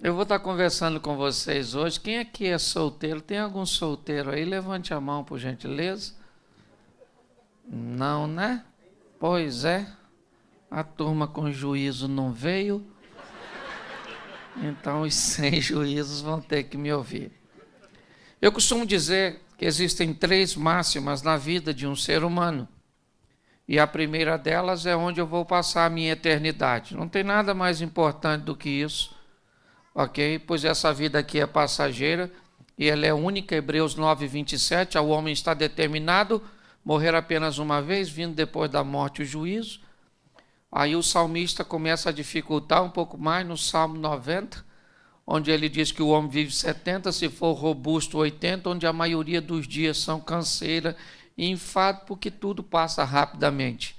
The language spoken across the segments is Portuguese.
Eu vou estar conversando com vocês hoje. Quem aqui é solteiro? Tem algum solteiro aí? Levante a mão, por gentileza. Não, né? Pois é. A turma com juízo não veio. Então os sem juízos vão ter que me ouvir. Eu costumo dizer que existem 3 máximas na vida de um ser humano. E a primeira delas é onde eu vou passar a minha eternidade. Não tem nada mais importante do que isso. Ok? Pois essa vida aqui é passageira e ela é única. Hebreus 9, 27. O homem está determinado morrer apenas uma vez, vindo depois da morte o juízo. Aí o salmista começa a dificultar um pouco mais no Salmo 90, onde ele diz que o homem vive 70, se for robusto 80, onde a maioria dos dias são canseira e enfado, porque tudo passa rapidamente.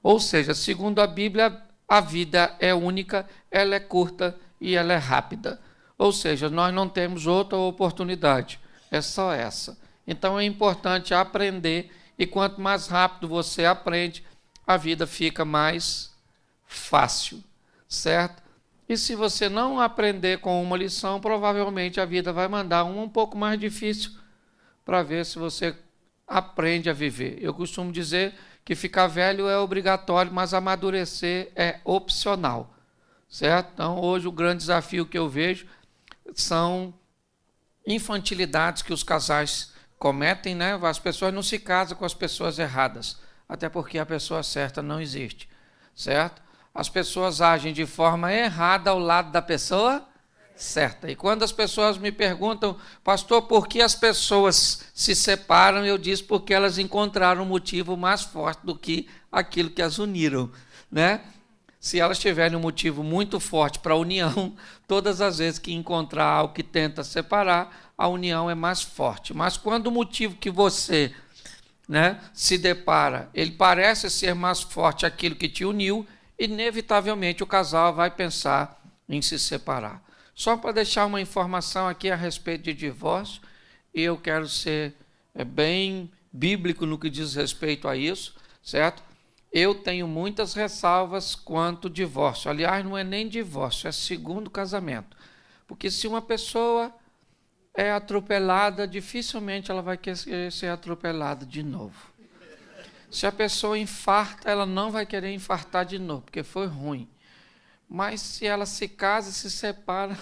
Ou seja, segundo a Bíblia, a vida é única, ela é curta e ela é rápida. Ou seja, nós não temos outra oportunidade, é só essa. Então é importante aprender, e quanto mais rápido você aprende, a vida fica mais fácil, certo? E se você não aprender com uma lição, provavelmente a vida vai mandar uma um pouco mais difícil para ver se você aprende a viver. Eu costumo dizer que ficar velho é obrigatório, mas amadurecer é opcional, certo? Então, hoje o grande desafio que eu vejo são infantilidades que os casais cometem, né? As pessoas não se casam com as pessoas erradas, até porque a pessoa certa não existe, certo? As pessoas agem de forma errada ao lado da pessoa certa. E quando as pessoas me perguntam, pastor, por que as pessoas se separam? Eu digo porque elas encontraram um motivo mais forte do que aquilo que as uniram, né? Se elas tiverem um motivo muito forte para a união, todas as vezes que encontrar algo que tenta separar, a união é mais forte. Mas quando o motivo que você, né, se depara, ele parece ser mais forte aquilo que te uniu, inevitavelmente o casal vai pensar em se separar. Só para deixar uma informação aqui a respeito de divórcio, e eu quero ser bem bíblico no que diz respeito a isso, certo? Eu tenho muitas ressalvas quanto ao divórcio. Aliás, não é nem divórcio, é segundo casamento. Porque se uma pessoa é atropelada, dificilmente ela vai querer ser atropelada de novo. Se a pessoa infarta, ela não vai querer infartar de novo, porque foi ruim. Mas se ela se casa, se separa,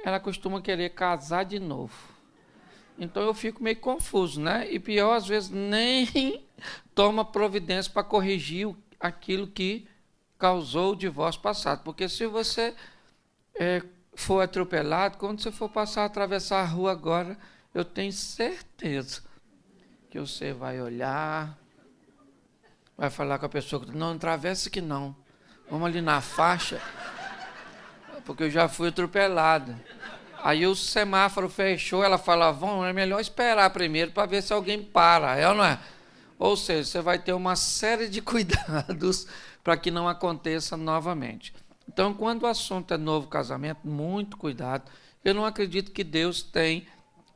ela costuma querer casar de novo. Então eu fico meio confuso, né? E pior, às vezes, nem toma providência para corrigir aquilo que causou o divórcio passado. Porque se você for atropelado, quando você for passar a atravessar a rua agora, eu tenho certeza que você vai olhar, vai falar com a pessoa, não atravessa que não, vamos ali na faixa, porque eu já fui atropelado. Aí o semáforo fechou, ela fala, é melhor esperar primeiro para ver se alguém para, é ou não é? Ou seja, você vai ter uma série de cuidados para que não aconteça novamente. Então, quando o assunto é novo casamento, muito cuidado. Eu não acredito que Deus tem,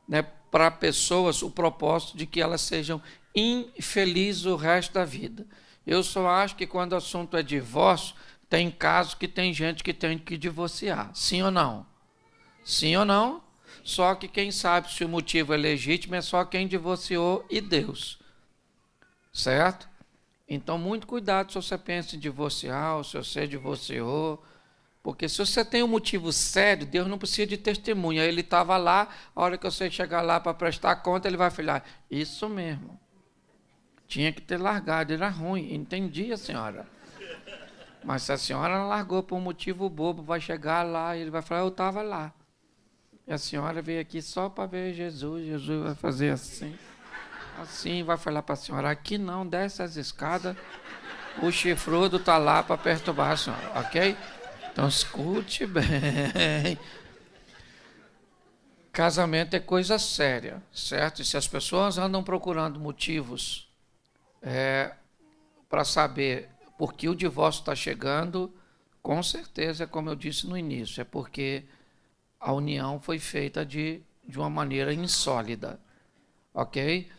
né, para pessoas o propósito de que elas sejam infelizes o resto da vida. Eu só acho que quando o assunto é divórcio, tem casos que tem gente que tem que divorciar. Sim ou não? Sim ou não? Só que quem sabe se o motivo é legítimo é só quem divorciou e Deus. Certo? Então, muito cuidado se você pensa em divorciar, ou se você divorciou. Porque se você tem um motivo sério, Deus não precisa de testemunha. Ele estava lá, a hora que você chegar lá para prestar conta, ele vai falar, isso mesmo. Tinha que ter largado, era ruim. Entendi, a senhora. Mas se a senhora largou por um motivo bobo, vai chegar lá e ele vai falar, eu estava lá. E a senhora veio aqui só para ver Jesus. Jesus vai fazer assim. Assim, vai falar para a senhora, aqui não, desce as escadas, o chifrudo está lá para perturbar a senhora, ok? Então, escute bem. Casamento é coisa séria, certo? E se as pessoas andam procurando motivos para saber por que o divórcio está chegando, com certeza, como eu disse no início, é porque a união foi feita de uma maneira insólida, ok?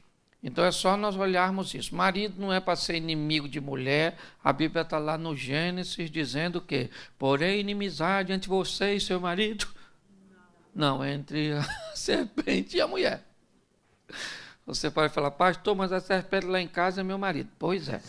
Então é só nós olharmos isso. Marido não é para ser inimigo de mulher. A Bíblia está lá no Gênesis dizendo o quê? Porém, inimizade entre você e seu marido. Não, é entre a serpente e a mulher. Você pode falar, pastor, mas a serpente lá em casa é meu marido. Pois é.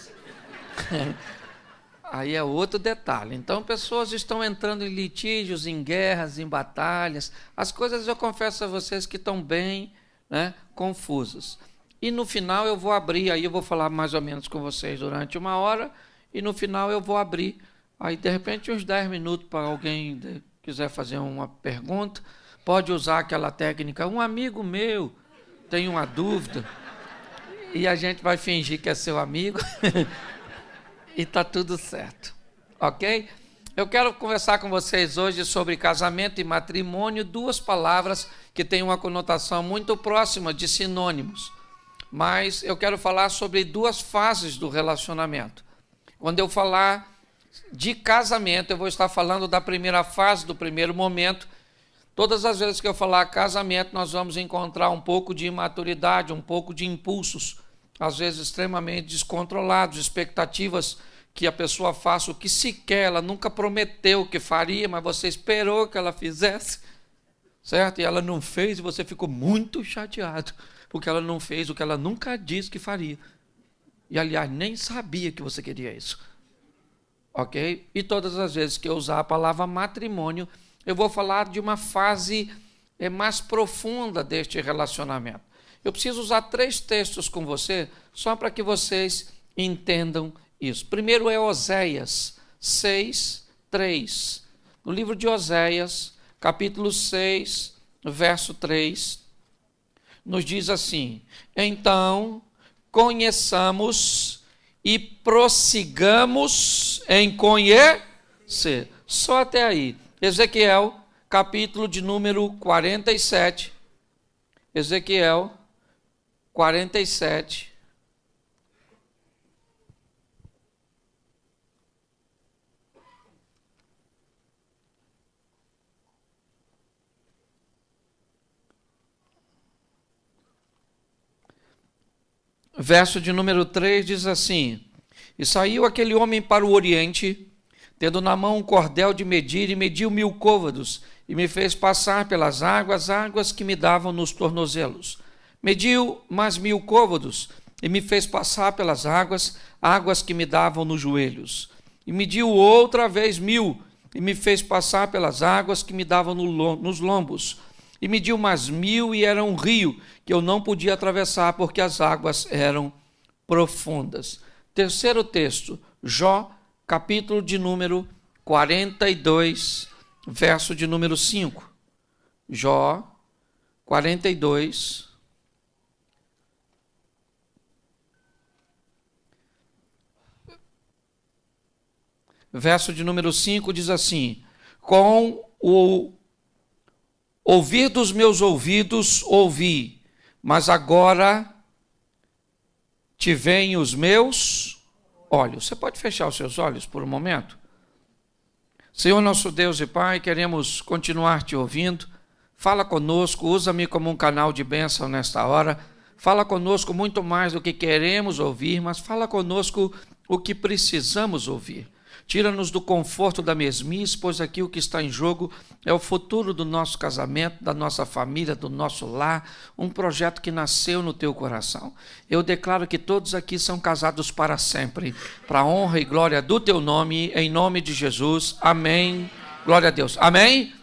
Aí é outro detalhe. Então, pessoas estão entrando em litígios, em guerras, em batalhas. As coisas, eu confesso a vocês, que estão bem, né, confusas. E no final eu vou abrir, aí eu vou falar mais ou menos com vocês durante 1 hora, e no final eu vou abrir, aí de repente uns 10 minutos para alguém quiser fazer uma pergunta, pode usar aquela técnica, um amigo meu tem uma dúvida, e a gente vai fingir que é seu amigo, e está tudo certo, ok? Eu quero conversar com vocês hoje sobre casamento e matrimônio, 2 palavras que têm uma conotação muito próxima de sinônimos. Mas eu quero falar sobre 2 fases do relacionamento. Quando eu falar de casamento, eu vou estar falando da primeira fase, do primeiro momento. Todas as vezes que eu falar casamento, nós vamos encontrar um pouco de imaturidade, um pouco de impulsos, às vezes extremamente descontrolados, expectativas que a pessoa faça o que sequer, ela nunca prometeu que faria, mas você esperou que ela fizesse, certo? E ela não fez e você ficou muito chateado, porque ela não fez o que ela nunca disse que faria. E, aliás, nem sabia que você queria isso. Ok? E todas as vezes que eu usar a palavra matrimônio, eu vou falar de uma fase mais profunda deste relacionamento. Eu preciso usar 3 textos com você, só para que vocês entendam isso. Primeiro é Oséias 6, 3. No livro de Oséias, capítulo 6, verso 3, nos diz assim: então conheçamos e prossigamos em conhecer. Só até aí. Ezequiel, capítulo de número 47. Ezequiel 47. Verso de número 3 diz assim: e saiu aquele homem para o oriente, tendo na mão um cordel de medir, e mediu 1000 côvados, e me fez passar pelas águas que me davam nos tornozelos. Mediu mais 1000 côvados, e me fez passar pelas águas que me davam nos joelhos. E mediu outra vez 1000, e me fez passar pelas águas que me davam nos lombos. E mediu mais 1000, e era um rio que eu não podia atravessar, porque as águas eram profundas. Terceiro texto, Jó, capítulo de número 42, verso de número 5. Jó 42, verso de número 5 diz assim: com o ouvir dos meus ouvidos ouvi, mas agora te veem os meus olhos. Você pode fechar os seus olhos por um momento? Senhor nosso Deus e Pai, queremos continuar te ouvindo. Fala conosco, usa-me como um canal de bênção nesta hora. Fala conosco muito mais do que queremos ouvir, mas fala conosco o que precisamos ouvir. Tira-nos do conforto da mesmice, pois aqui o que está em jogo é o futuro do nosso casamento, da nossa família, do nosso lar, um projeto que nasceu no teu coração. Eu declaro que todos aqui são casados para sempre, para a honra e glória do teu nome, em nome de Jesus. Amém. Glória a Deus. Amém?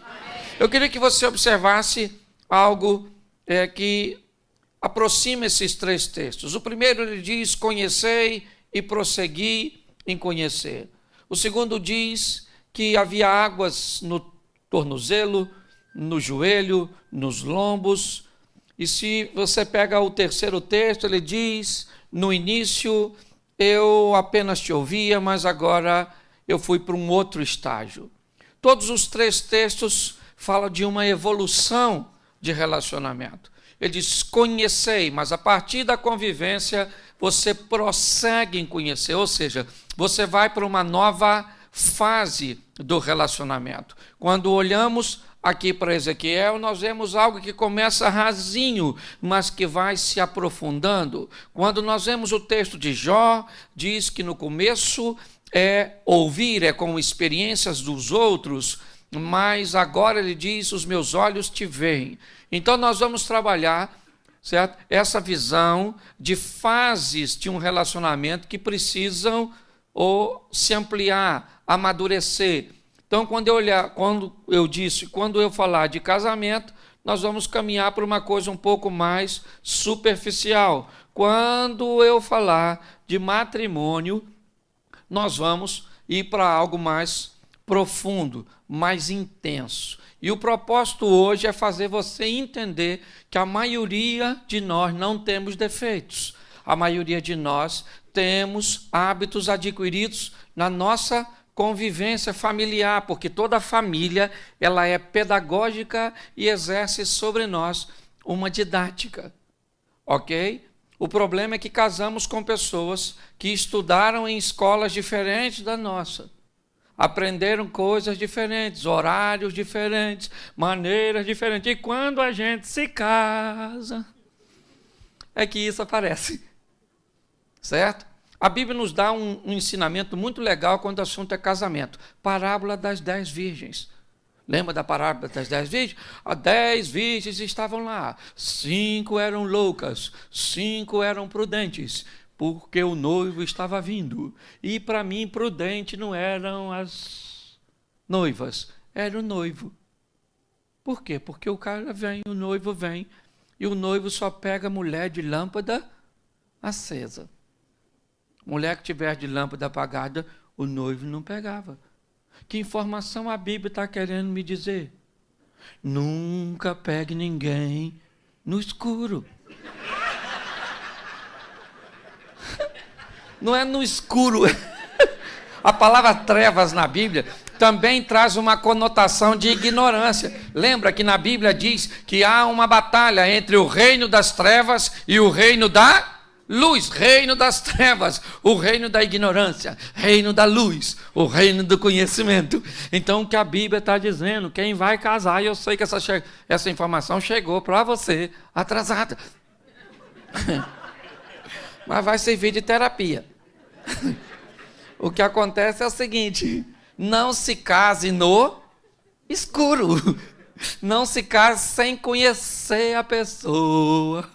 Eu queria que você observasse algo que aproxima esses 3 textos. O primeiro ele diz: conhecei e prossegui em conhecer. O segundo diz que havia águas no tornozelo, no joelho, nos lombos. E se você pega o terceiro texto, ele diz: no início eu apenas te ouvia, mas agora eu fui para um outro estágio. Todos os 3 textos falam de uma evolução de relacionamento. Ele diz: conhecei, mas a partir da convivência você prossegue em conhecer, ou seja, você vai para uma nova fase do relacionamento. Quando olhamos aqui para Ezequiel, nós vemos algo que começa rasinho, mas que vai se aprofundando. Quando nós vemos o texto de Jó, diz que no começo ouvir, é com experiências dos outros, mas agora ele diz, os meus olhos te veem. Então nós vamos trabalhar, certo? Essa visão de fases de um relacionamento que precisam se ampliar, amadurecer. Então, quando eu falar de casamento, nós vamos caminhar para uma coisa um pouco mais superficial. Quando eu falar de matrimônio, nós vamos ir para algo mais profundo, mais intenso. E o propósito hoje é fazer você entender que a maioria de nós não temos defeitos. A maioria de nós temos hábitos adquiridos na nossa convivência familiar, porque toda família ela é pedagógica e exerce sobre nós uma didática, ok? O problema é que casamos com pessoas que estudaram em escolas diferentes da nossa, aprenderam coisas diferentes, horários diferentes, maneiras diferentes, e quando a gente se casa, é que isso aparece, certo? A Bíblia nos dá um ensinamento muito legal quando o assunto é casamento. Parábola das 10 virgens. Lembra da parábola das 10 virgens? As 10 virgens estavam lá. 5 eram loucas, 5 eram prudentes, porque o noivo estava vindo. E para mim, prudente não eram as noivas, era o noivo. Por quê? Porque o cara vem, o noivo vem, e o noivo só pega mulher de lâmpada acesa. Mulher que tiver de lâmpada apagada, o noivo não pegava. Que informação a Bíblia está querendo me dizer? Nunca pegue ninguém no escuro. Não é no escuro. A palavra trevas na Bíblia também traz uma conotação de ignorância. Lembra que na Bíblia diz que há uma batalha entre o reino das trevas e o reino da luz, reino das trevas, o reino da ignorância, reino da luz, o reino do conhecimento. Então, o que a Bíblia está dizendo, quem vai casar, e eu sei que essa informação chegou para você atrasada, mas vai servir de terapia. O que acontece é o seguinte, não se case no escuro, não se case sem conhecer a pessoa,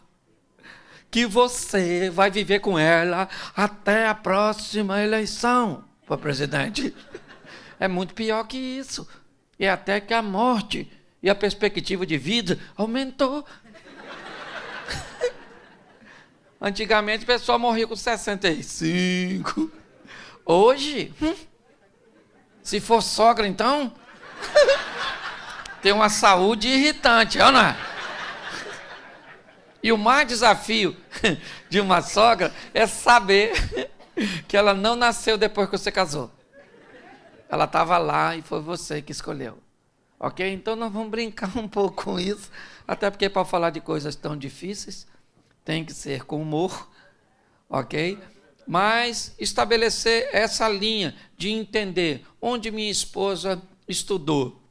que você vai viver com ela até a próxima eleição para presidente. É muito pior que isso. E até que a morte e a perspectiva de vida aumentou. Antigamente o pessoal morria com 65. Hoje, se for sogra então, tem uma saúde irritante, não é? E o maior desafio de uma sogra é saber que ela não nasceu depois que você casou. Ela estava lá e foi você que escolheu. Ok? Então nós vamos brincar um pouco com isso, até porque para falar de coisas tão difíceis, tem que ser com humor, ok? Mas estabelecer essa linha de entender onde minha esposa estudou,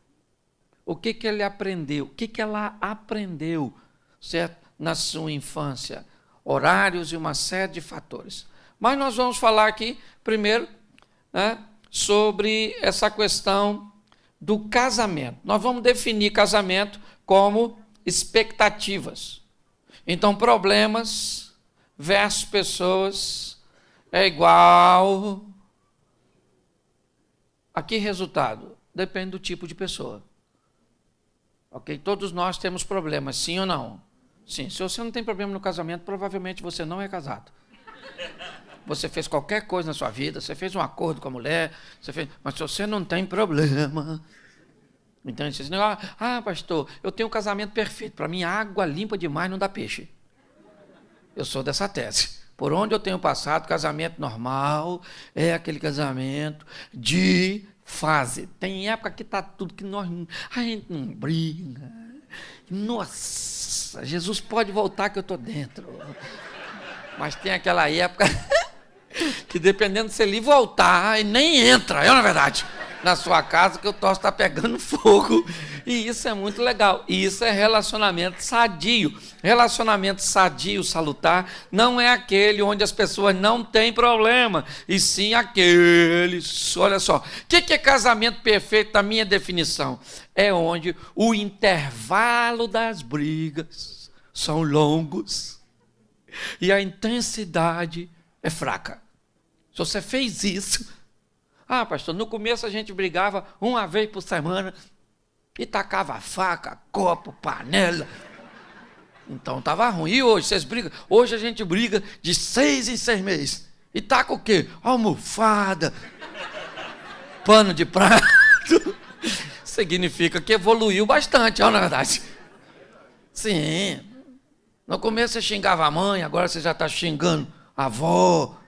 o que ele aprendeu, o que ela aprendeu, certo? Na sua infância, horários e uma série de fatores. Mas nós vamos falar aqui, primeiro, sobre essa questão do casamento. Nós vamos definir casamento como expectativas. Então, problemas versus pessoas é igual a que resultado? Depende do tipo de pessoa. Ok? Todos nós temos problemas, sim ou não? Sim, se você não tem problema no casamento, provavelmente você não é casado. Você fez qualquer coisa na sua vida, você fez um acordo com a mulher, mas se você não tem problema, então você diz, pastor, eu tenho um casamento perfeito, para mim água limpa demais não dá peixe. Eu sou dessa tese. Por onde eu tenho passado, casamento normal é aquele casamento de fase. Tem época que está tudo que a gente não briga. Nossa, Jesus pode voltar que eu estou dentro. Mas tem aquela época que dependendo se ele voltar, ele nem entra, é na verdade. na sua casa que o troço está pegando fogo. E isso é muito legal. E isso é relacionamento sadio. Relacionamento sadio, salutar, não é aquele onde as pessoas não têm problema, e sim aqueles. Olha só, o que é casamento perfeito na minha definição? É onde o intervalo das brigas são longos e a intensidade é fraca. Se você fez isso, pastor, no começo a gente brigava uma vez por semana e tacava faca, copo, panela. Então estava ruim. E hoje vocês brigam? Hoje a gente briga de 6 em 6 meses. E taca o quê? Almofada, pano de prato. Significa que evoluiu bastante, não é verdade? Sim. No começo você xingava a mãe, agora você já está xingando a avó.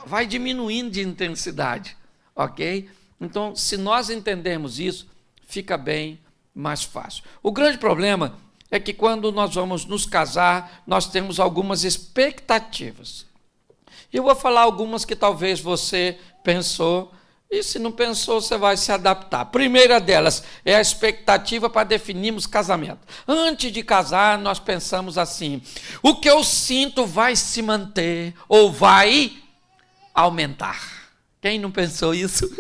Vai diminuindo de intensidade, ok? Então, se nós entendermos isso, fica bem mais fácil. O grande problema é que quando nós vamos nos casar, nós temos algumas expectativas. Eu vou falar algumas que talvez você pensou, e se não pensou, você vai se adaptar. A primeira delas é a expectativa para definirmos casamento. Antes de casar, nós pensamos assim: o que eu sinto vai se manter ou vai aumentar? Quem não pensou isso?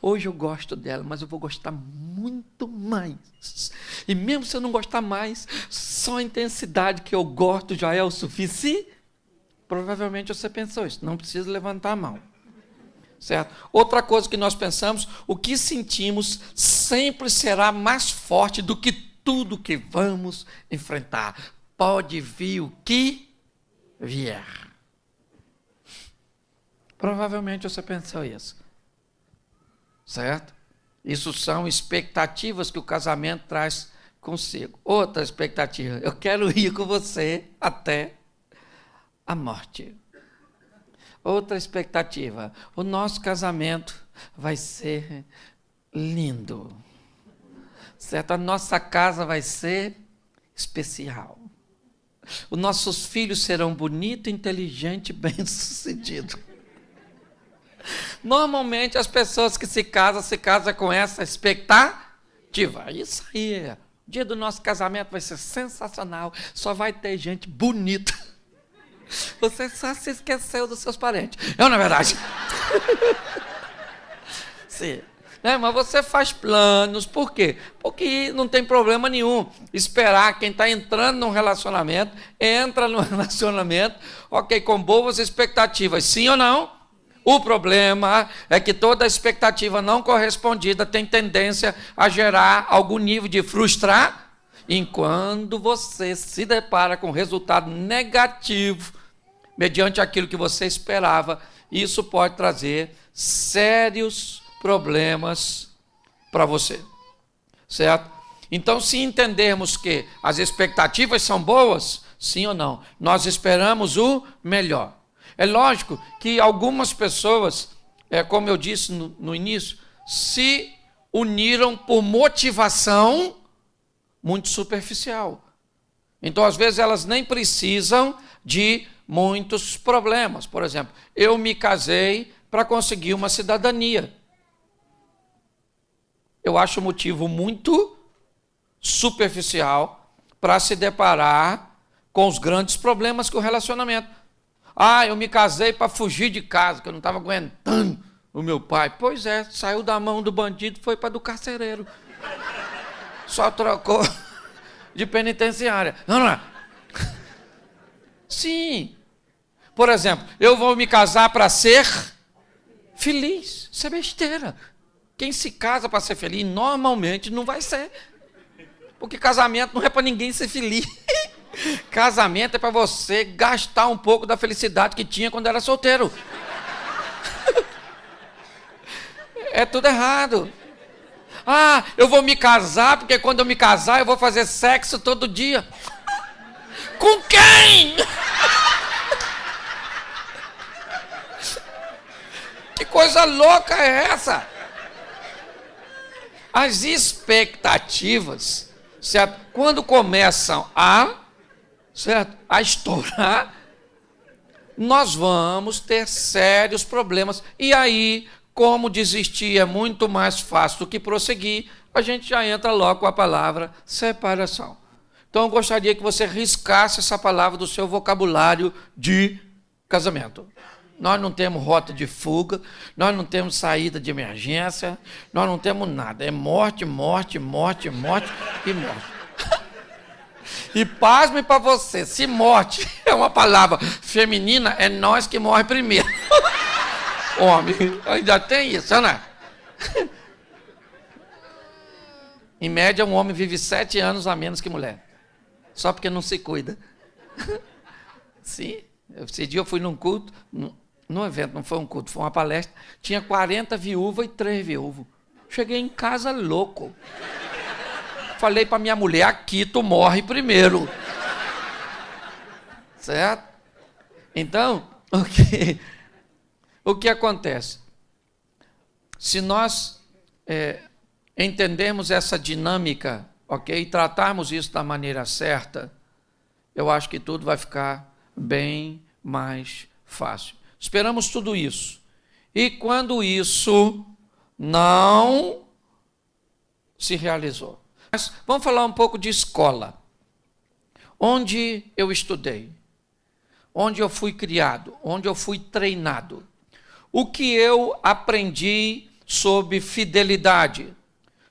Hoje eu gosto dela, mas eu vou gostar muito mais. E mesmo se eu não gostar mais, só a intensidade que eu gosto já é o suficiente? Provavelmente você pensou isso, não precisa levantar a mão. Certo? Outra coisa que nós pensamos, o que sentimos sempre será mais forte do que tudo que vamos enfrentar. Pode vir o que vier. Provavelmente você pensou isso. Certo? Isso são expectativas que o casamento traz consigo. Outra expectativa: eu quero ir com você até a morte. Outra expectativa: o nosso casamento vai ser lindo. Certo? A nossa casa vai ser especial. Os nossos filhos serão bonitos, inteligentes, bem-sucedidos. Normalmente as pessoas que se casam com essa expectativa. Isso aí, o dia do nosso casamento vai ser sensacional, só vai ter gente bonita. Você só se esqueceu dos seus parentes. Não é verdade? Sim. Mas você faz planos, por quê? Porque não tem problema nenhum esperar quem está entrando num relacionamento, entra no relacionamento, ok, com boas expectativas, sim ou não? O problema é que toda expectativa não correspondida tem tendência a gerar algum nível de frustração. Enquanto você se depara com resultado negativo, mediante aquilo que você esperava, isso pode trazer sérios problemas para você. Certo? Então, se entendermos que as expectativas são boas, sim ou não, nós esperamos o melhor. É lógico que algumas pessoas, como eu disse no início, se uniram por motivação muito superficial. Então, às vezes, elas nem precisam de muitos problemas. Por exemplo, eu me casei para conseguir uma cidadania. Eu acho um motivo muito superficial para se deparar com os grandes problemas que o relacionamento. Eu me casei para fugir de casa, que eu não estava aguentando o meu pai. Pois é, saiu da mão do bandido, foi para do carcereiro. Só trocou de penitenciária. Não. Sim. Por exemplo, eu vou me casar para ser feliz. Isso é besteira. Quem se casa para ser feliz, normalmente não vai ser. Porque casamento não é para ninguém ser feliz. Casamento é para você gastar um pouco da felicidade que tinha quando era solteiro. É tudo errado. Eu vou me casar porque quando eu me casar eu vou fazer sexo todo dia. Com quem? Que coisa louca é essa? As expectativas, certo? Quando começam a estourar, nós vamos ter sérios problemas. E aí, como desistir é muito mais fácil do que prosseguir, a gente já entra logo com a palavra separação. Então, eu gostaria que você riscasse essa palavra do seu vocabulário de casamento. Nós não temos rota de fuga, nós não temos saída de emergência, nós não temos nada. É morte, morte, morte, morte e morte. E pasme para você, se morte é uma palavra feminina, é nós que morre primeiro. Homem, ainda tem isso, né? Em média, um homem vive 7 anos a menos que mulher. Só porque não se cuida. Sim. Esse dia eu fui num culto, num evento, não foi um culto, foi uma palestra. Tinha 40 viúvas e 3 viúvos. Cheguei em casa louco. Falei para minha mulher, aqui tu morre primeiro. Certo? Então, o que acontece? Se nós entendemos essa dinâmica, ok? E tratarmos isso da maneira certa, eu acho que tudo vai ficar bem mais fácil. Esperamos tudo isso. E quando isso não se realizou? Mas vamos falar um pouco de escola. Onde eu estudei? Onde eu fui criado? Onde eu fui treinado? O que eu aprendi sobre fidelidade,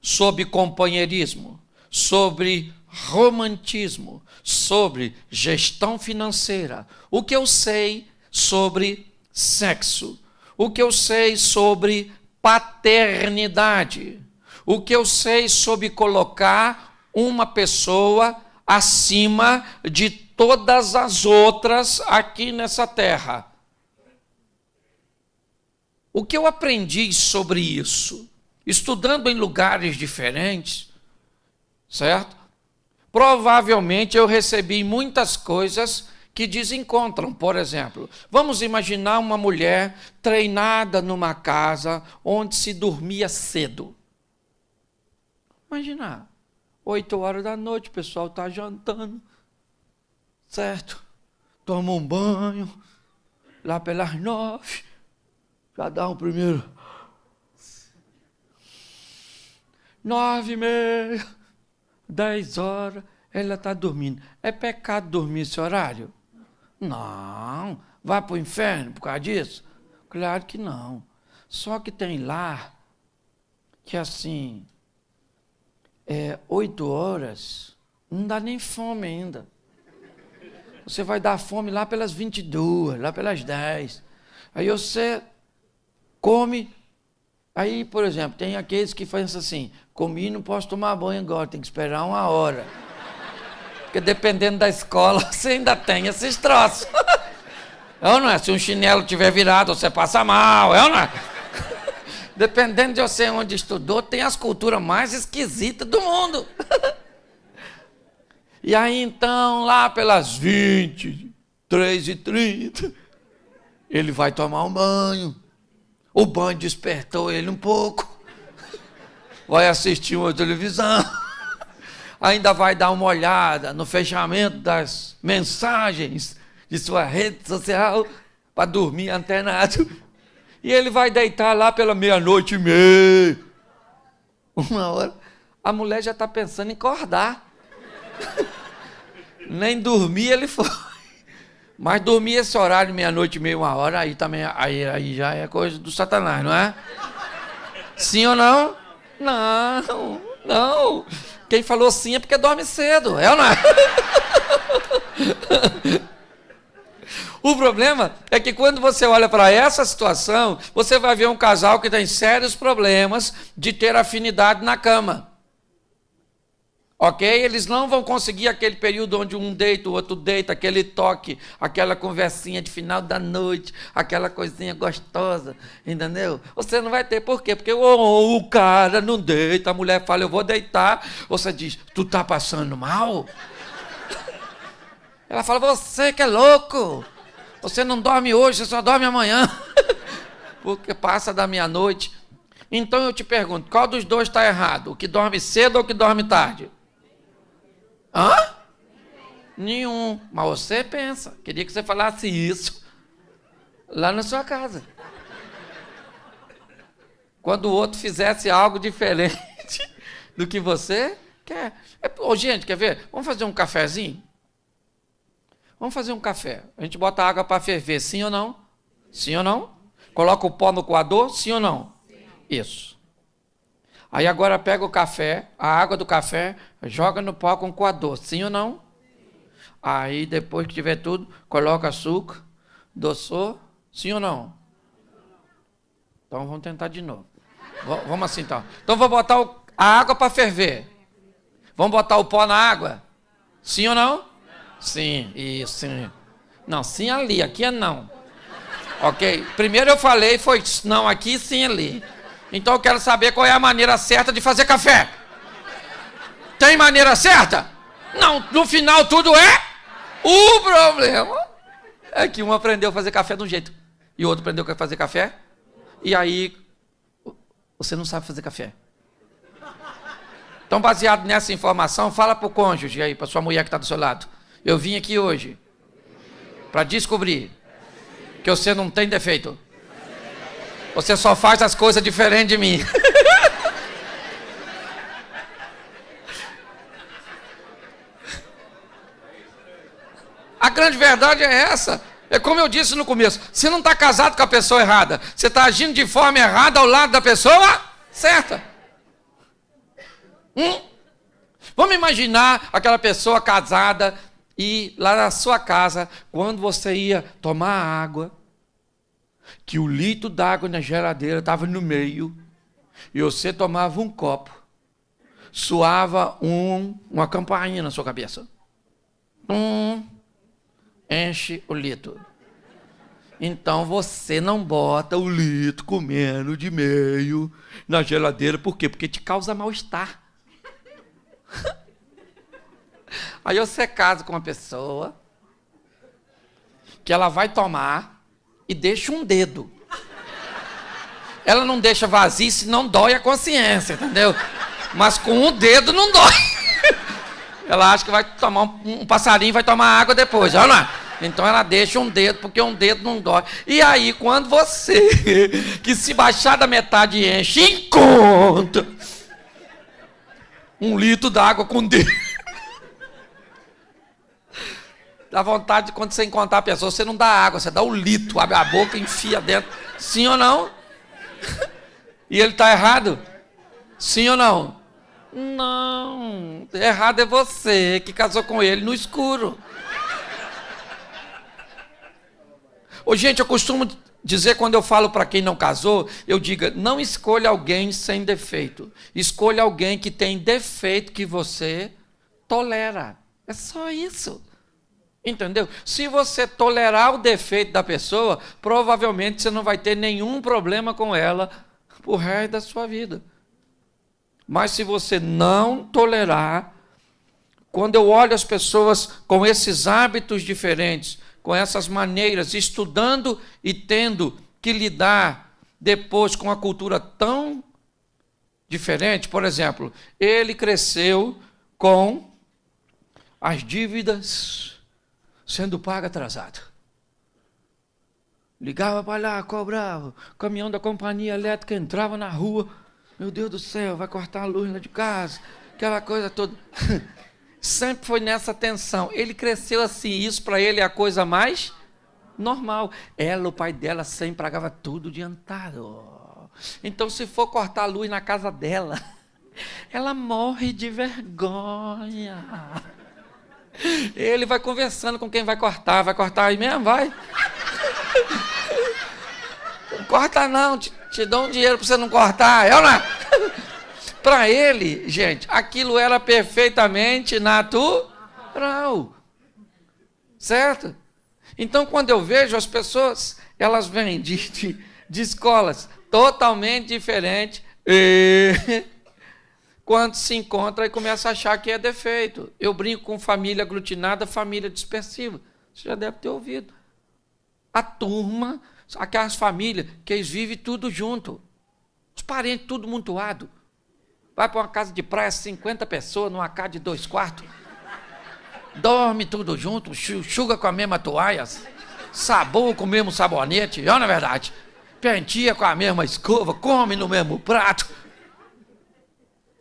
sobre companheirismo, sobre romantismo, sobre gestão financeira, o que eu sei sobre sexo, o que eu sei sobre paternidade, o que eu sei sobre colocar uma pessoa acima de todas as outras aqui nessa terra. O que eu aprendi sobre isso? Estudando em lugares diferentes, certo? Provavelmente eu recebi muitas coisas que desencontram. Por exemplo, vamos imaginar uma mulher treinada numa casa onde se dormia cedo. Imaginar, 8 horas da noite, o pessoal está jantando, certo? Toma um banho, lá pelas 9, já dá um primeiro 9h30, 10 horas, ela está dormindo. É pecado dormir esse horário? Não. Vai para o inferno por causa disso? Claro que não. Só que tem lá que assim, 8 horas, não dá nem fome ainda. Você vai dar fome lá pelas 22, lá pelas 10. Aí você come. Aí, por exemplo, tem aqueles que fazem assim, comi e não posso tomar banho agora, tem que esperar 1 hora. Porque dependendo da escola, você ainda tem esses troços. É ou não é? Se um chinelo tiver virado, você passa mal, é ou não é? Dependendo de você onde estudou, tem as culturas mais esquisitas do mundo. E aí, então, lá pelas 23h30, ele vai tomar um banho. O banho despertou ele um pouco. Vai assistir uma televisão. Ainda vai dar uma olhada no fechamento das mensagens de sua rede social para dormir antenado. E ele vai deitar lá pela 00:30. 1h. A mulher já está pensando em acordar. Nem dormir ele foi. Mas dormir esse horário, 00:30, 1h, aí também aí já é coisa do Satanás, não é? Sim ou não? Não, não. Quem falou sim é porque dorme cedo, é ou não é? O problema é que quando você olha para essa situação, você vai ver um casal que tem sérios problemas de ter afinidade na cama. Ok? Eles não vão conseguir aquele período onde um deita, o outro deita, aquele toque, aquela conversinha de final da noite, aquela coisinha gostosa, entendeu? Você não vai ter. Por quê? Porque o cara não deita, a mulher fala, eu vou deitar. Você diz, tu tá passando mal? Ela fala, você que é louco. Você não dorme hoje, você só dorme amanhã. Porque passa da meia-noite. Então eu te pergunto, qual dos dois está errado? O que dorme cedo ou o que dorme tarde? Hã? Nenhum. Mas você pensa. Queria que você falasse isso lá na sua casa. quando o outro fizesse algo diferente do que você quer. Gente, quer ver? Vamos fazer um cafezinho? Vamos fazer um café. A gente bota a água para ferver, sim ou não? Sim ou não? Coloca o pó no coador, sim ou não? Sim. Isso. Aí agora pega o café, a água do café, joga no pó com o coador, sim ou não? Sim. Aí depois que tiver tudo, coloca açúcar, adoçou, sim ou não? Então vamos tentar de novo. Vamos assim então. Então vou botar a água para ferver. Vamos botar o pó na água? Sim ou não? Sim, isso, sim. Não, sim ali, aqui é não. Ok? Primeiro eu falei, foi não aqui, sim ali. Então eu quero saber qual é a maneira certa de fazer café. Tem maneira certa? Não, no final tudo é. O problema é que um aprendeu a fazer café de um jeito e o outro aprendeu a fazer café. E aí, você não sabe fazer café. Então, baseado nessa informação, fala para o cônjuge aí, para sua mulher que está do seu lado. Eu vim aqui hoje para descobrir que você não tem defeito. Você só faz as coisas diferentes de mim. A grande verdade é essa. É como eu disse no começo, você não está casado com a pessoa errada. Você está agindo de forma errada ao lado da pessoa certa. Vamos imaginar aquela pessoa casada e lá na sua casa, quando você ia tomar água, que o litro d'água na geladeira estava no meio, e você tomava um copo, soava uma campainha na sua cabeça. Enche o litro. Então você não bota o litro comendo de meio na geladeira. Por quê? Porque te causa mal-estar. Aí você casa com uma pessoa que ela vai tomar e deixa um dedo. Ela não deixa vazio, senão dói a consciência, entendeu? Mas com o dedo não dói. Ela acha que vai tomar um passarinho, vai tomar água depois, olha lá. Então ela deixa um dedo, porque um dedo não dói. E aí, quando você, que se baixar da metade enche, encontra um litro d'água com dedo. Dá vontade de, quando você encontrar a pessoa, você não dá água, você dá o litro, abre a boca e enfia dentro. Sim ou não? E ele está errado? Sim ou não? Não, errado é você que casou com ele no escuro. Gente, eu costumo dizer, quando eu falo para quem não casou, eu digo, não escolha alguém sem defeito. Escolha alguém que tem defeito que você tolera. É só isso. Entendeu? Se você tolerar o defeito da pessoa, provavelmente você não vai ter nenhum problema com ela pro resto da sua vida. Mas se você não tolerar, quando eu olho as pessoas com esses hábitos diferentes, com essas maneiras, estudando e tendo que lidar depois com uma cultura tão diferente, por exemplo, ele cresceu com as dívidas sendo pagas atrasado. Ligava para lá, cobrava, o caminhão da companhia elétrica entrava na rua, meu Deus do céu, vai cortar a luz lá de casa, aquela coisa toda. Sempre foi nessa tensão. Ele cresceu assim, isso para ele é a coisa mais normal. Ela, o pai dela, sempre pagava tudo adiantado. Então, se for cortar a luz na casa dela, ela morre de vergonha. Ele vai conversando com quem vai cortar aí mesmo, vai. Não corta não, te dou um dinheiro para você não cortar, é ou não é? Para ele, gente, aquilo era perfeitamente natural. Certo? Então, quando eu vejo as pessoas, elas vêm de escolas totalmente diferentes, e quando se encontra e começa a achar que é defeito. Eu brinco com família aglutinada, família dispersiva. Você já deve ter ouvido. A turma, aquelas famílias que eles vivem tudo junto. Os parentes tudo amontoado. Vai para uma casa de praia, 50 pessoas, numa casa de 2 quartos. Dorme tudo junto, enxuga com a mesma toalha, sabão com o mesmo sabonete, não é verdade? penteia com a mesma escova, come no mesmo prato.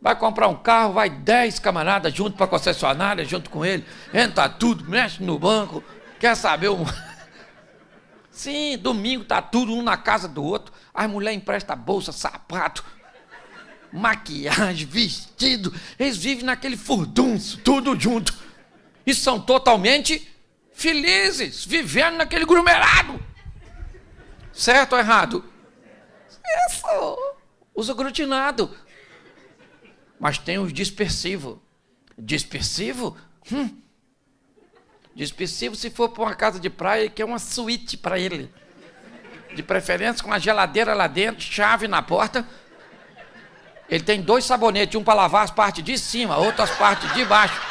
Vai comprar um carro, vai 10 camaradas junto para a concessionária, junto com ele, entra tudo, mexe no banco, quer saber um... Sim, domingo tá tudo um na casa do outro, as mulheres emprestam bolsa, sapato, maquiagem, vestido, eles vivem naquele furdunço, tudo junto, e são totalmente felizes, vivendo naquele aglomerado. Certo ou errado? Isso, os aglutinados. Mas tem os dispersivos. Dispersivo? Dispersivo, se for para uma casa de praia, que é uma suíte para ele. De preferência com a geladeira lá dentro, chave na porta. Ele tem 2 sabonetes, um para lavar as partes de cima, outro as partes de baixo.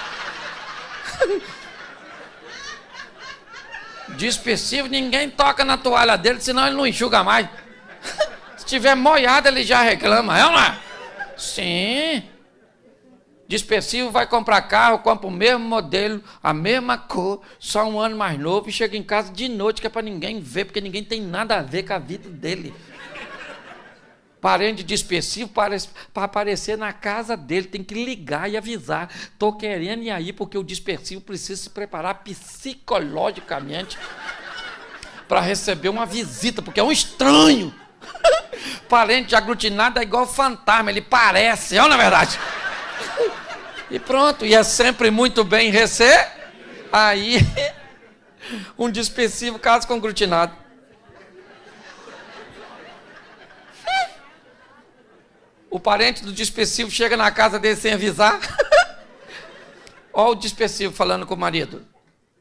Dispersivo, ninguém toca na toalha dele, senão ele não enxuga mais. Se tiver molhado, ele já reclama, é ou não é? Sim. Dispersivo vai comprar carro, compra o mesmo modelo, a mesma cor, só um ano mais novo, e chega em casa de noite, que é para ninguém ver, porque ninguém tem nada a ver com a vida dele. Parente dispersivo, para aparecer na casa dele, tem que ligar e avisar. Estou querendo ir aí, porque o dispersivo precisa se preparar psicologicamente para receber uma visita, porque é um estranho. Parente aglutinado é igual fantasma, ele parece, é na verdade. E pronto, e é sempre muito bem recebido. Aí, um dispersivo casa com aglutinado. O parente do dispersivo chega na casa dele sem avisar. Olha o dispersivo falando com o marido.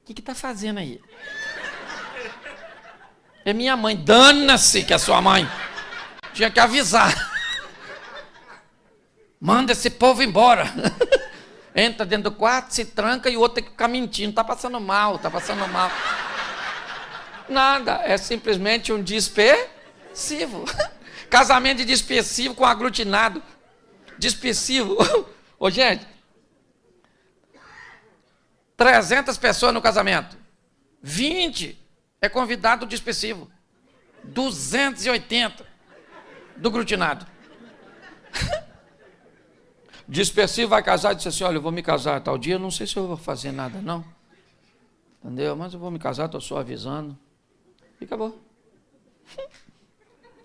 O que está fazendo aí? É minha mãe. Dana-se que é sua mãe. Tinha que avisar. Manda esse povo embora. Entra dentro do quarto, se tranca e o outro tem que ficar mentindo. Está passando mal, está passando mal. Nada, é simplesmente um dispersivo. Casamento de dispersivo com aglutinado. Dispersivo. Ô, gente, 300 pessoas no casamento. 20 é convidado dispersivo. 280 do aglutinado. Dispersivo vai casar e diz assim, olha, eu vou me casar tal dia, não sei se eu vou fazer nada, não. Entendeu? Mas eu vou me casar, estou só avisando. E acabou.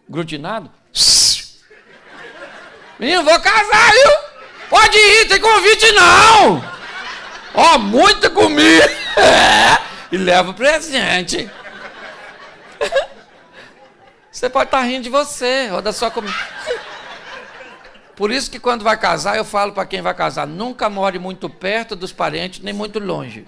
Aglutinado? Menino, vou casar, viu? Pode ir, tem convite não. Ó, muita comida. E leva o presente. Você pode estar rindo de você ou da sua comida. Por isso que quando vai casar, eu falo para quem vai casar, nunca more muito perto dos parentes, nem muito longe.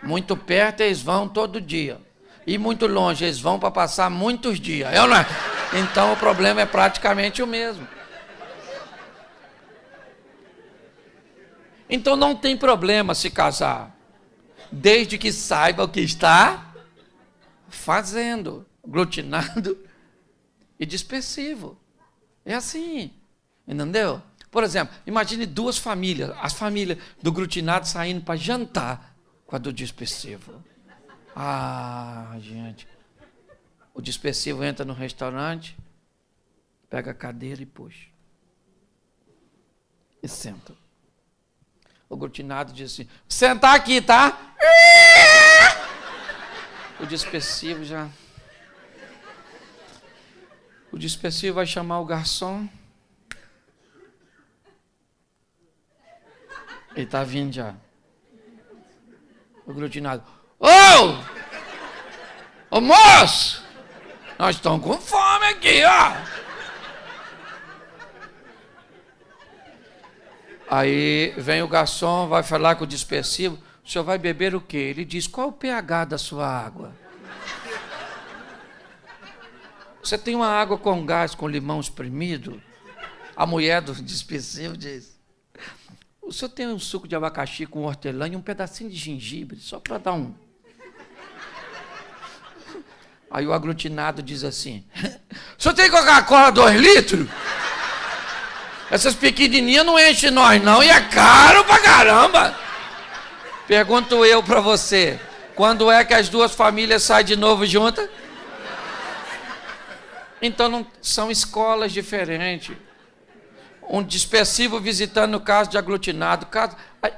Muito perto eles vão todo dia. E muito longe eles vão para passar muitos dias. Eu não é? Então o problema é praticamente o mesmo. Então não tem problema se casar, desde que saiba o que está fazendo. Aglutinado e dispersivo. É assim, entendeu? Por exemplo, imagine 2 famílias, as famílias do aglutinado saindo para jantar com a do dispersivo. Ah, gente, o dispersivo entra no restaurante, pega a cadeira e puxa. E senta. O aglutinado diz assim, sentar aqui, tá? O dispersivo já... O dispersivo vai chamar o garçom. Ele está vindo já. O aglutinado. Ô moço! Nós estamos com fome aqui, ó. Aí vem o garçom, vai falar com o dispersivo. O senhor vai beber o quê? Ele diz, qual o pH da sua água? Você tem uma água com gás, com limão espremido? A mulher do dispersivo diz, o senhor tem um suco de abacaxi com hortelã e um pedacinho de gengibre, só para dar um... Aí o aglutinado diz assim, o senhor tem Coca-Cola 2 litros? Essas pequenininhas não enchem nós não, e é caro pra caramba. Pergunto eu para você, quando é que as 2 famílias saem de novo juntas? Então, não, são escolas diferentes. Um dispersivo visitando o caso de aglutinado.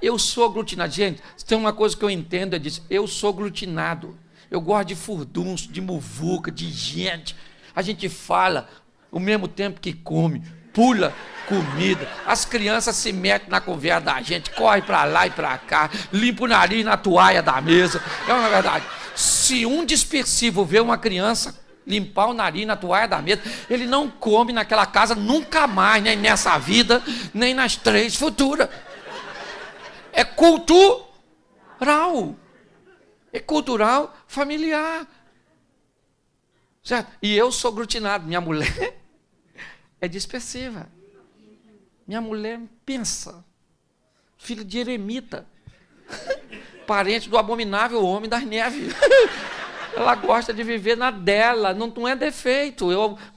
Eu sou aglutinado. Gente, tem uma coisa que eu entendo, é disso. Eu sou aglutinado. Eu gosto de furdunço, de muvuca, de gente. A gente fala ao mesmo tempo que come, pula comida. As crianças se metem na conversa da gente, corre para lá e para cá, limpa o nariz na toalha da mesa. É uma verdade. Se um dispersivo vê uma criança limpar o nariz na toalha da mesa, ele não come naquela casa nunca mais, nem nessa vida, nem nas 3 futuras. É cultural. É cultural familiar. Certo? E eu sou aglutinado. Minha mulher é dispersiva. Minha mulher pensa. Filha de eremita. Parente do abominável homem das neves. Ela gosta de viver na dela, não é defeito.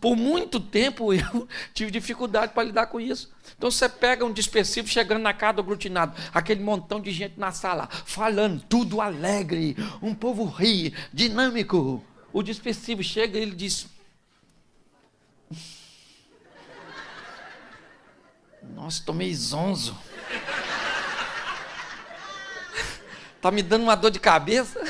Por muito tempo, eu tive dificuldade para lidar com isso. Então, você pega um dispersivo chegando na casa do aglutinado, aquele montão de gente na sala, falando, tudo alegre, um povo ri, dinâmico. O dispersivo chega e ele diz: nossa, estou meio zonzo. Está me dando uma dor de cabeça.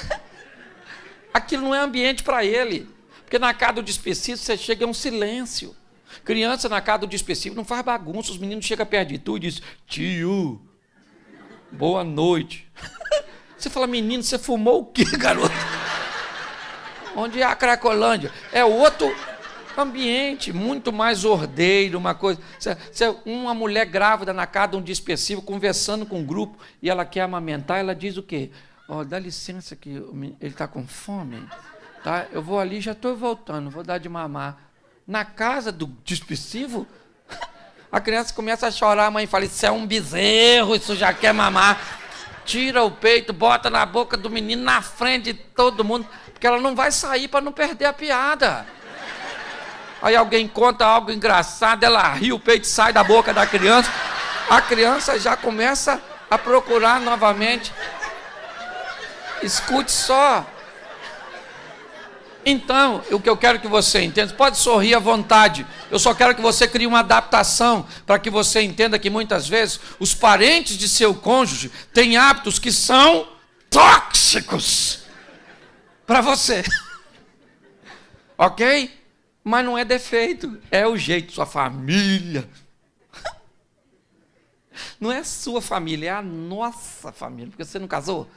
Aquilo não é ambiente para ele. Porque na casa do dispersivo você chega a um silêncio. Criança na casa do dispersivo não faz bagunça. Os meninos chegam perto de tu e dizem: tio, boa noite. Você fala: menino, você fumou o quê, garoto? Onde é a Cracolândia? É outro ambiente, muito mais ordeiro, uma coisa. Uma mulher grávida na casa de um dispersivo, conversando com um grupo, e ela quer amamentar, ela diz o quê? Dá licença que ele está com fome, tá? Eu vou ali, já estou voltando, vou dar de mamar. Na casa do dispersivo, a criança começa a chorar, a mãe fala: isso é um bezerro, isso já quer mamar. Tira o peito, bota na boca do menino, na frente de todo mundo, porque ela não vai sair para não perder a piada. Aí alguém conta algo engraçado, ela ri, o peito sai da boca da criança, a criança já começa a procurar novamente. Escute só. Então, o que eu quero que você entenda, pode sorrir à vontade, eu só quero que você crie uma adaptação, para que você entenda que muitas vezes os parentes de seu cônjuge têm hábitos que são tóxicos para você. Ok? Mas não é defeito, é o jeito, sua família. Não é sua família, é a nossa família, porque você não casou.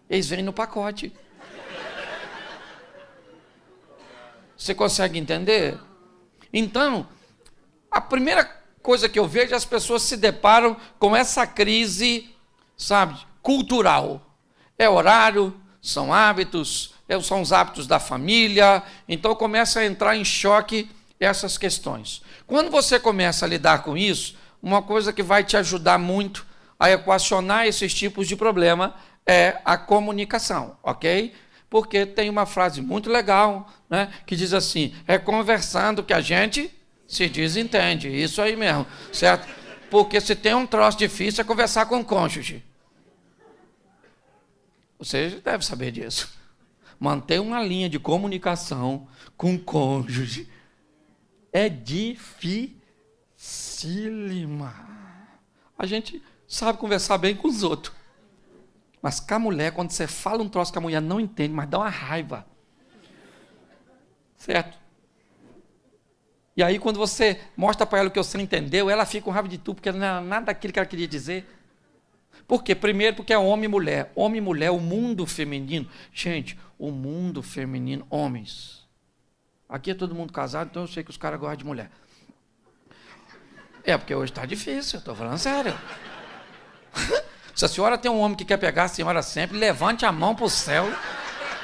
Eles vêm no pacote. Você consegue entender? Então, a primeira coisa que eu vejo, as pessoas se deparam com essa crise, sabe, cultural. É horário, são hábitos, são os hábitos da família. Então, começa a entrar em choque essas questões. Quando você começa a lidar com isso, uma coisa que vai te ajudar muito a equacionar esses tipos de problema é a comunicação, ok? Porque tem uma frase muito legal, né, que diz assim: é conversando que a gente se desentende. Isso aí mesmo, certo? Porque se tem um troço difícil é conversar com o cônjuge. Você deve saber disso. Manter uma linha de comunicação com o cônjuge é dificílima. A gente sabe conversar bem com os outros. Mas com a mulher, quando você fala um troço que a mulher não entende, mas dá uma raiva. Certo? E aí, quando você mostra para ela o que você entendeu, ela fica com raiva de tu, porque não é nada daquilo que ela queria dizer. Por quê? Primeiro, porque é homem e mulher. Homem e mulher, o mundo feminino. Gente, o mundo feminino, homens. Aqui é todo mundo casado, então eu sei que os caras gostam de mulher. É, porque hoje está difícil, eu estou falando sério. Se a senhora tem um homem que quer pegar a senhora sempre, levante a mão para o céu,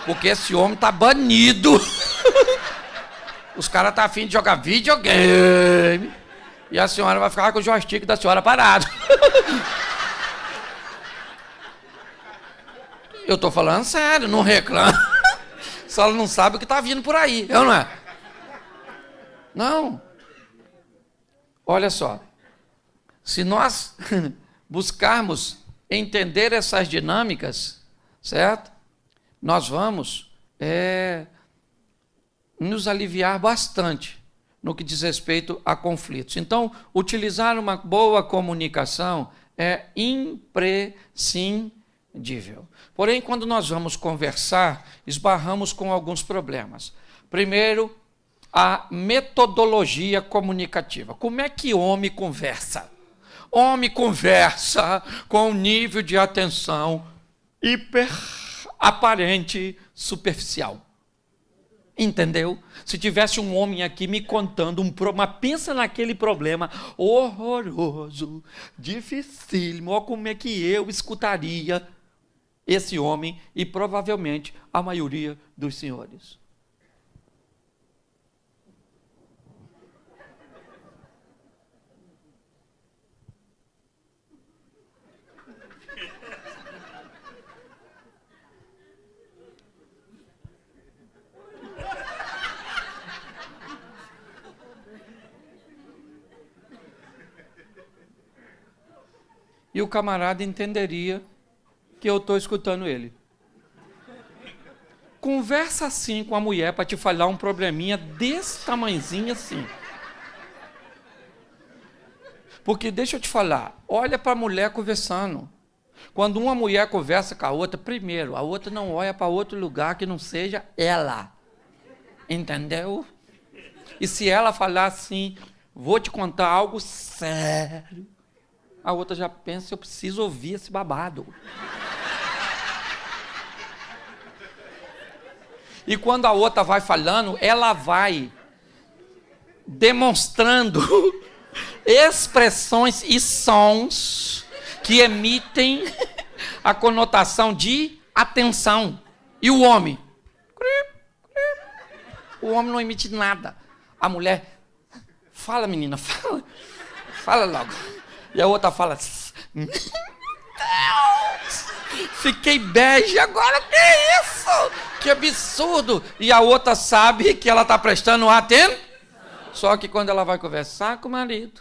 porque esse homem está banido. Os caras estão afim de jogar videogame, e a senhora vai ficar com o joystick da senhora parado. Eu estou falando sério, não reclamo. Só ela não sabe o que está vindo por aí, eu não é? Não. Olha só, se nós buscarmos entender essas dinâmicas, certo? Nós vamos nos aliviar bastante no que diz respeito a conflitos. Então, utilizar uma boa comunicação é imprescindível. Porém, quando nós vamos conversar, esbarramos com alguns problemas. Primeiro, a metodologia comunicativa. Como é que homem conversa? Homem conversa com um nível de atenção hiper aparente, superficial. Entendeu? Se tivesse um homem aqui me contando um problema, pensa naquele problema horroroso, dificílimo, olha como é que eu escutaria esse homem e provavelmente a maioria dos senhores. E o camarada entenderia que eu estou escutando ele. Conversa assim com a mulher para te falar um probleminha desse tamanhozinho assim. Porque deixa eu te falar, olha para a mulher conversando. Quando uma mulher conversa com a outra, primeiro, a outra não olha para outro lugar que não seja ela. Entendeu? E se ela falar assim, vou te contar algo sério, a outra já pensa, eu preciso ouvir esse babado. E quando a outra vai falando, ela vai demonstrando expressões e sons que emitem a conotação de atenção. E o homem? O homem não emite nada. A mulher, fala menina, fala. Fala logo. E a outra fala, Deus, fiquei bege, agora que é isso? Que absurdo. E a outra sabe que ela está prestando atenção. Só que quando ela vai conversar com o marido,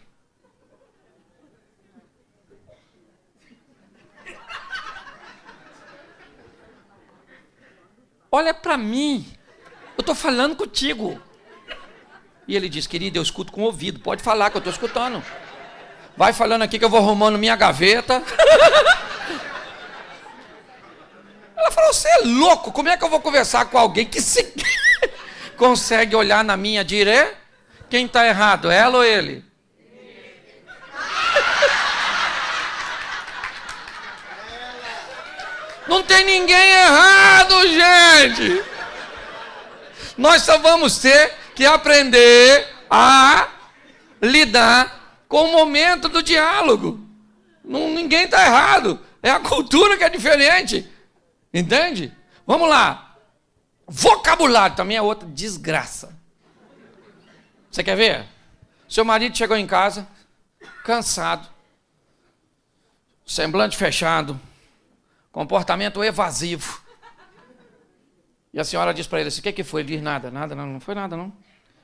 olha para mim, eu estou falando contigo. E ele diz, querido, eu escuto com o ouvido, pode falar que eu estou escutando. Vai falando aqui que eu vou arrumando minha gaveta. Ela falou, você é louco, como é que eu vou conversar com alguém que se consegue olhar na minha direita? Quem está errado, ela ou ele? Não tem ninguém errado, gente. Nós só vamos ter que aprender a lidar com o momento do diálogo. Ninguém está errado. É a cultura que é diferente. Entende? Vamos lá. Vocabulário também é outra desgraça. Você quer ver? Seu marido chegou em casa, cansado, semblante fechado, comportamento evasivo. E a senhora diz para ele assim, o que foi? Ele diz, nada, não foi nada não.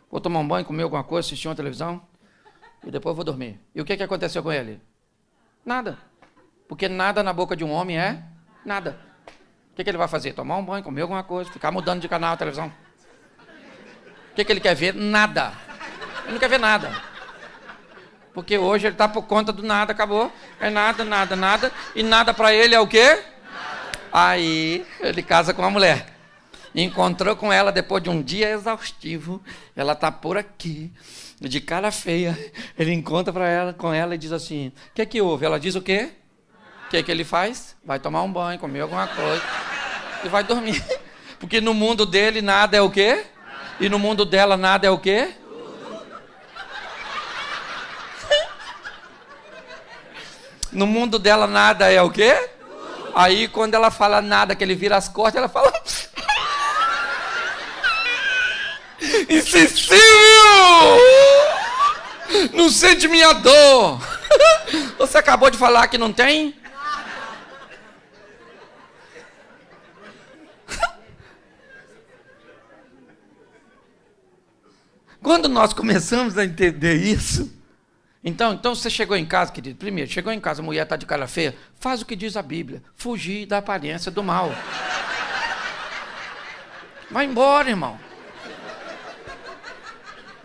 Vou tomar um banho, comer alguma coisa, assistir uma televisão e depois vou dormir. E o que aconteceu com ele? Nada. Porque nada na boca de um homem é nada. O que ele vai fazer? Tomar um banho, comer alguma coisa, ficar mudando de canal a televisão. O que ele quer ver? Nada. Ele não quer ver nada. Porque hoje ele está por conta do nada, acabou. É nada. E nada para ele é o quê? Aí ele casa com a mulher. Encontrou com ela depois de um dia exaustivo. Ela está por aqui, de cara feia. Ele encontra com ela e diz assim, o que houve? Ela diz o quê? O que ele faz? Vai tomar um banho, comer alguma coisa e vai dormir. Porque no mundo dele nada é o quê? E no mundo dela nada é o quê? No mundo dela nada é o quê? Aí quando ela fala nada, que ele vira as costas, ela fala... Insensível! Não sente minha dor! Você acabou de falar que não tem? Quando nós começamos a entender isso, então você chegou em casa, querido, primeiro, chegou em casa, a mulher está de cara feia, faz o que diz a Bíblia, fugir da aparência do mal. Vai embora, irmão.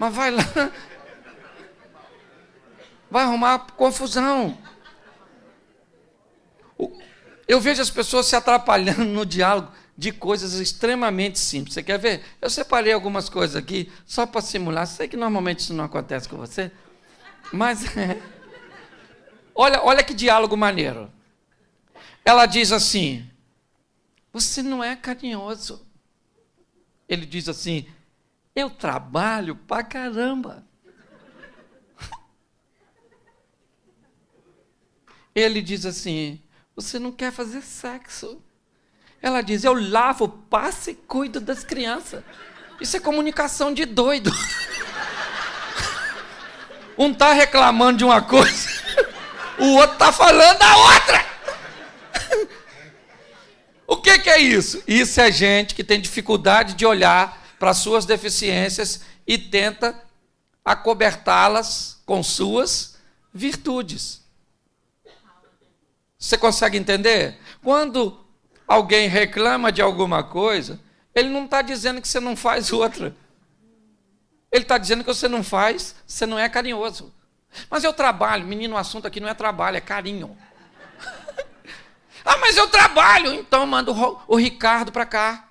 Mas vai lá, vai arrumar confusão. Eu vejo as pessoas se atrapalhando no diálogo de coisas extremamente simples. Você quer ver? Eu separei algumas coisas aqui, só para simular. Sei que normalmente isso não acontece com você, mas olha que diálogo maneiro. Ela diz assim, você não é carinhoso. Ele diz assim, eu trabalho pra caramba. Ele diz assim, você não quer fazer sexo. Ela diz, eu lavo, passo e cuido das crianças. Isso é comunicação de doido. Um está reclamando de uma coisa, o outro está falando da outra. O que é isso? Isso é gente que tem dificuldade de olhar para suas deficiências e tenta acobertá-las com suas virtudes. Você consegue entender? Quando alguém reclama de alguma coisa, ele não está dizendo que você não faz outra. Ele está dizendo que você não faz, você não é carinhoso. Mas eu trabalho, menino, o assunto aqui não é trabalho, é carinho. Ah, mas eu trabalho, então manda o Ricardo para cá.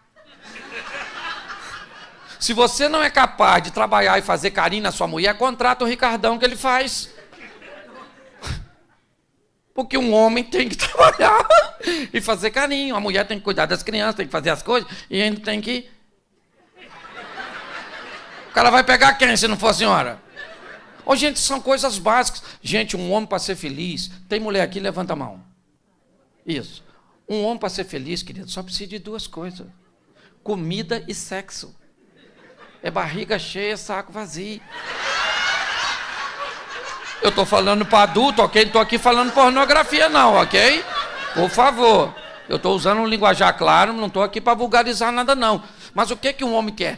Se você não é capaz de trabalhar e fazer carinho na sua mulher, contrata o Ricardão que ele faz. Porque um homem tem que trabalhar e fazer carinho. A mulher tem que cuidar das crianças, tem que fazer as coisas e ainda tem que... O cara vai pegar quem se não for a senhora? Ô, gente, são coisas básicas. Gente, um homem para ser feliz... Tem mulher aqui, levanta a mão. Isso. Um homem para ser feliz, querido, só precisa de duas coisas. Comida e sexo. É barriga cheia, saco vazio. Eu estou falando para adulto, ok? Não estou aqui falando pornografia, não, ok? Por favor. Eu estou usando um linguajar claro, não estou aqui para vulgarizar nada, não. Mas o que um homem quer?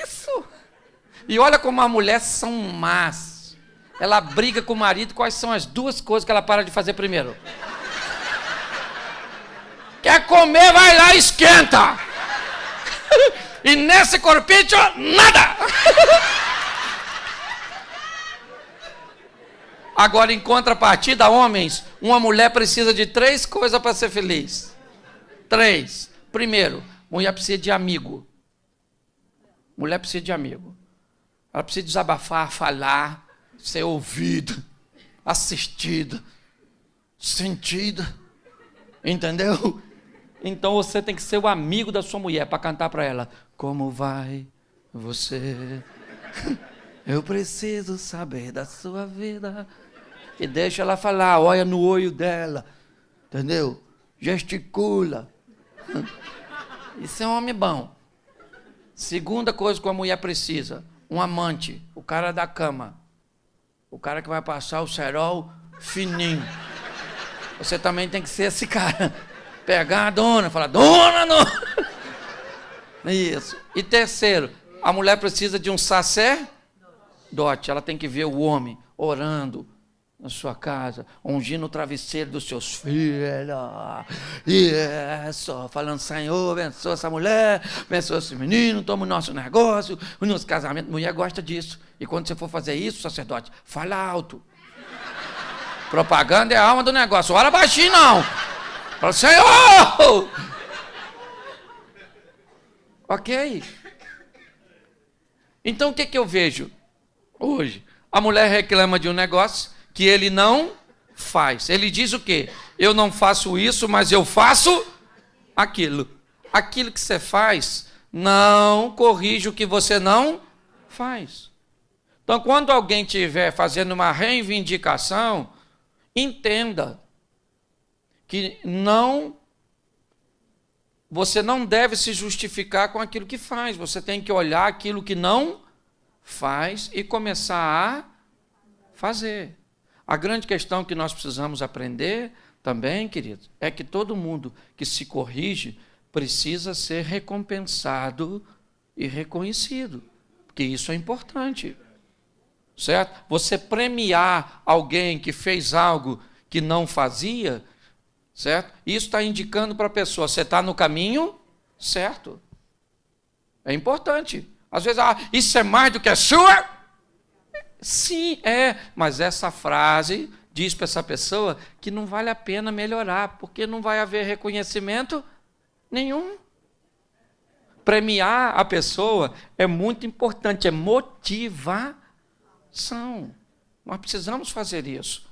Isso. E olha como as mulheres são más. Ela briga com o marido, quais são as duas coisas que ela para de fazer primeiro? Quer comer, vai lá e esquenta. E nesse corpite, nada! Agora, em contrapartida, homens, uma mulher precisa de 3 coisas para ser feliz. 3. Primeiro, mulher precisa de amigo. Mulher precisa de amigo. Ela precisa desabafar, falar, ser ouvida, assistida, sentida. Entendeu? Então você tem que ser o amigo da sua mulher para cantar para ela. Como vai você? Eu preciso saber da sua vida. E deixa ela falar, olha no olho dela. Entendeu? Gesticula. Isso é um homem bom. Segunda coisa que a mulher precisa, um amante, o cara da cama. O cara que vai passar o cerol fininho. Você também tem que ser esse cara. Pegar a dona, falar, dona, não. Isso. E terceiro, a mulher precisa de um sacerdote. Ela tem que ver o homem orando na sua casa, ungindo o travesseiro dos seus filhos. Isso. Falando, Senhor, abençoa essa mulher, abençoa esse menino, toma o nosso negócio, o nosso casamento. Mulher gosta disso. E quando você for fazer isso, sacerdote, fala alto. Propaganda é a alma do negócio. Ora baixinho, não. Fala, Senhor! Ok? Então, o que eu vejo hoje? A mulher reclama de um negócio que ele não faz. Ele diz o quê? Eu não faço isso, mas eu faço aquilo. Aquilo que você faz, não corrige o que você não faz. Então, quando alguém estiver fazendo uma reivindicação, entenda que você não deve se justificar com aquilo que faz. Você tem que olhar aquilo que não faz e começar a fazer. A grande questão que nós precisamos aprender também, queridos, é que todo mundo que se corrige precisa ser recompensado e reconhecido, porque isso é importante, certo? Você premiar alguém que fez algo que não fazia, certo? Isso está indicando para a pessoa, você está no caminho certo. É importante. Às vezes, isso é mais do que a sua? Sim, é. Mas essa frase diz para essa pessoa que não vale a pena melhorar, porque não vai haver reconhecimento nenhum. Premiar a pessoa é muito importante, é motivação. Nós precisamos fazer isso.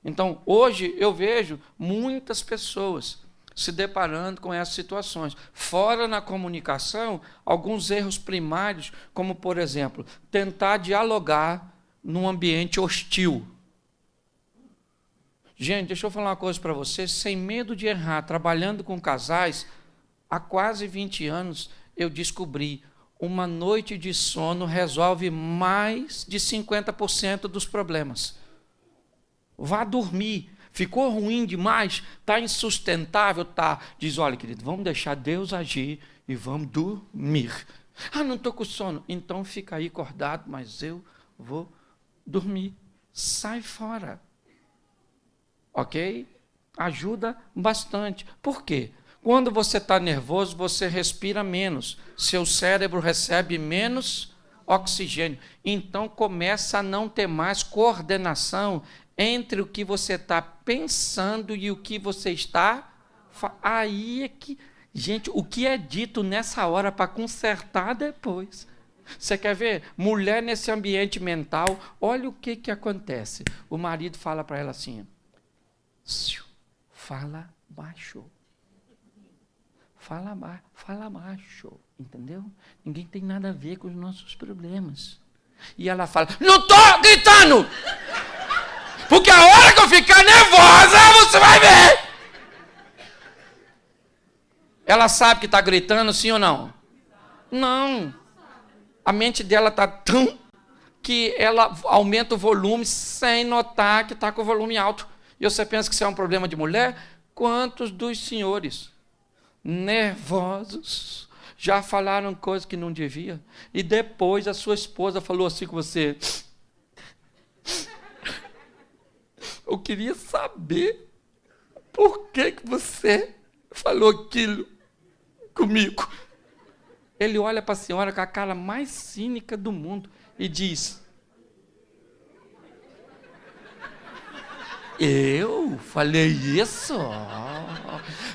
Então, hoje eu vejo muitas pessoas se deparando com essas situações. Fora na comunicação, alguns erros primários, como, por exemplo, tentar dialogar num ambiente hostil. Gente, deixa eu falar uma coisa para vocês, sem medo de errar, trabalhando com casais, há quase 20 anos, eu descobri, uma noite de sono resolve mais de 50% dos problemas. Vá dormir. Ficou ruim demais? Está insustentável? Tá. Diz, olha, querido, vamos deixar Deus agir e vamos dormir. Não estou com sono. Então fica aí acordado, mas eu vou dormir. Sai fora. Ok? Ajuda bastante. Por quê? Quando você está nervoso, você respira menos. Seu cérebro recebe menos oxigênio. Então começa a não ter mais coordenação entre o que você está pensando e o que você está... Aí é que... Gente, o que é dito nessa hora para consertar depois? Você quer ver? Mulher nesse ambiente mental, olha o que acontece. O marido fala para ela assim, fala baixo. Fala baixo, entendeu? Ninguém tem nada a ver com os nossos problemas. E ela fala, não estou gritando! Porque a hora que eu ficar nervosa, você vai ver! Ela sabe que está gritando, sim ou não? Não. A mente dela está tão que ela aumenta o volume sem notar que está com o volume alto. E você pensa que isso é um problema de mulher? Quantos dos senhores nervosos já falaram coisas que não devia? E depois a sua esposa falou assim com você... Eu queria saber por que você falou aquilo comigo. Ele olha para a senhora com a cara mais cínica do mundo e diz, eu falei isso?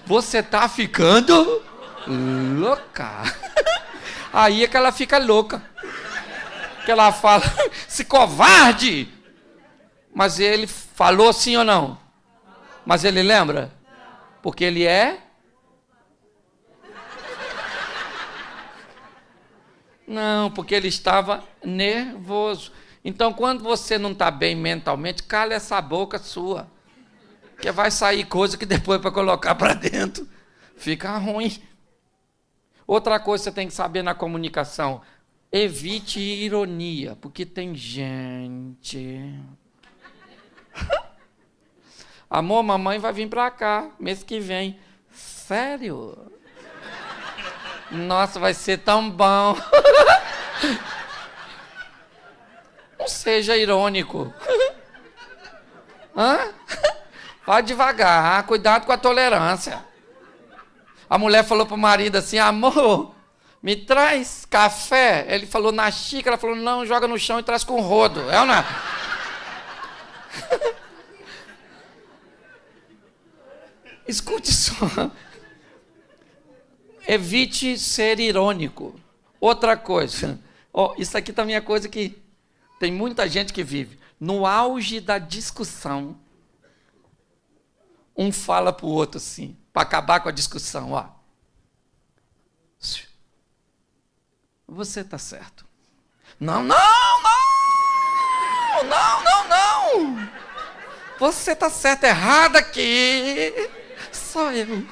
Você está ficando louca. Aí é que ela fica louca. Que ela fala, se covarde. Mas ele falou sim ou não? Mas ele lembra? Porque ele é? Não, porque ele estava nervoso. Então, quando você não está bem mentalmente, cala essa boca sua. Que vai sair coisa que depois para colocar para dentro fica ruim. Outra coisa que você tem que saber na comunicação, evite ironia, porque tem gente... Amor, mamãe vai vir para cá mês que vem. Sério? Nossa, vai ser tão bom. Não seja irônico. Vai devagar, cuidado com a tolerância. A mulher falou para o marido assim, amor, me traz café. Ele falou na xícara, ela falou, não, joga no chão e traz com rodo. É ou não é? Escute só. Evite ser irônico. Outra coisa. Isso aqui também é coisa que tem muita gente que vive. No auge da discussão, um fala para o outro assim, para acabar com a discussão. Você está certo. Não. Você está certo, errado aqui. Só eu.